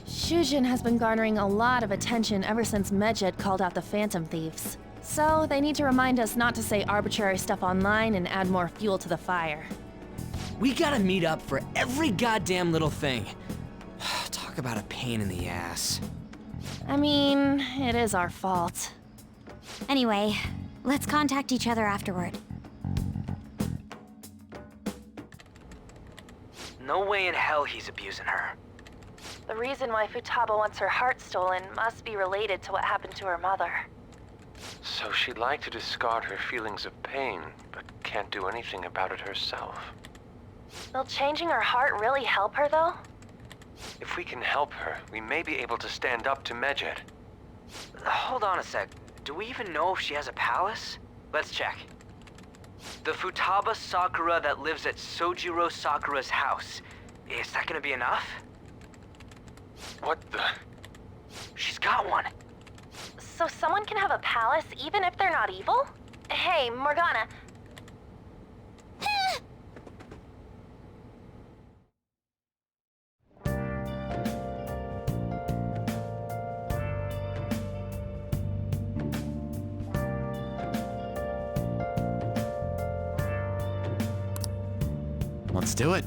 Speaker 13: Shujin has been garnering a lot of attention ever since Medjed called out the Phantom Thieves. So, they need to remind us not to say arbitrary stuff online and add more fuel to the fire.
Speaker 9: We gotta meet up for every goddamn little thing. Talk about a pain in the ass.
Speaker 13: I mean, it is our fault.
Speaker 7: Anyway, let's contact each other afterward.
Speaker 9: No way in hell he's abusing her.
Speaker 13: The reason why Futaba wants her heart stolen must be related to what happened to her mother.
Speaker 5: So she'd like to discard her feelings of pain, but can't do anything about it herself.
Speaker 13: Will changing her heart really help her, though?
Speaker 5: If we can help her, we may be able to stand up to Medjed.
Speaker 9: Hold on a sec. Do we even know if she has a palace? Let's check. The Futaba Sakura that lives at Sojiro Sakura's house. Is that gonna be enough?
Speaker 5: What the?
Speaker 9: She's got one.
Speaker 13: So someone can have a palace even if they're not evil? Hey, Morgana.
Speaker 4: Let's do it.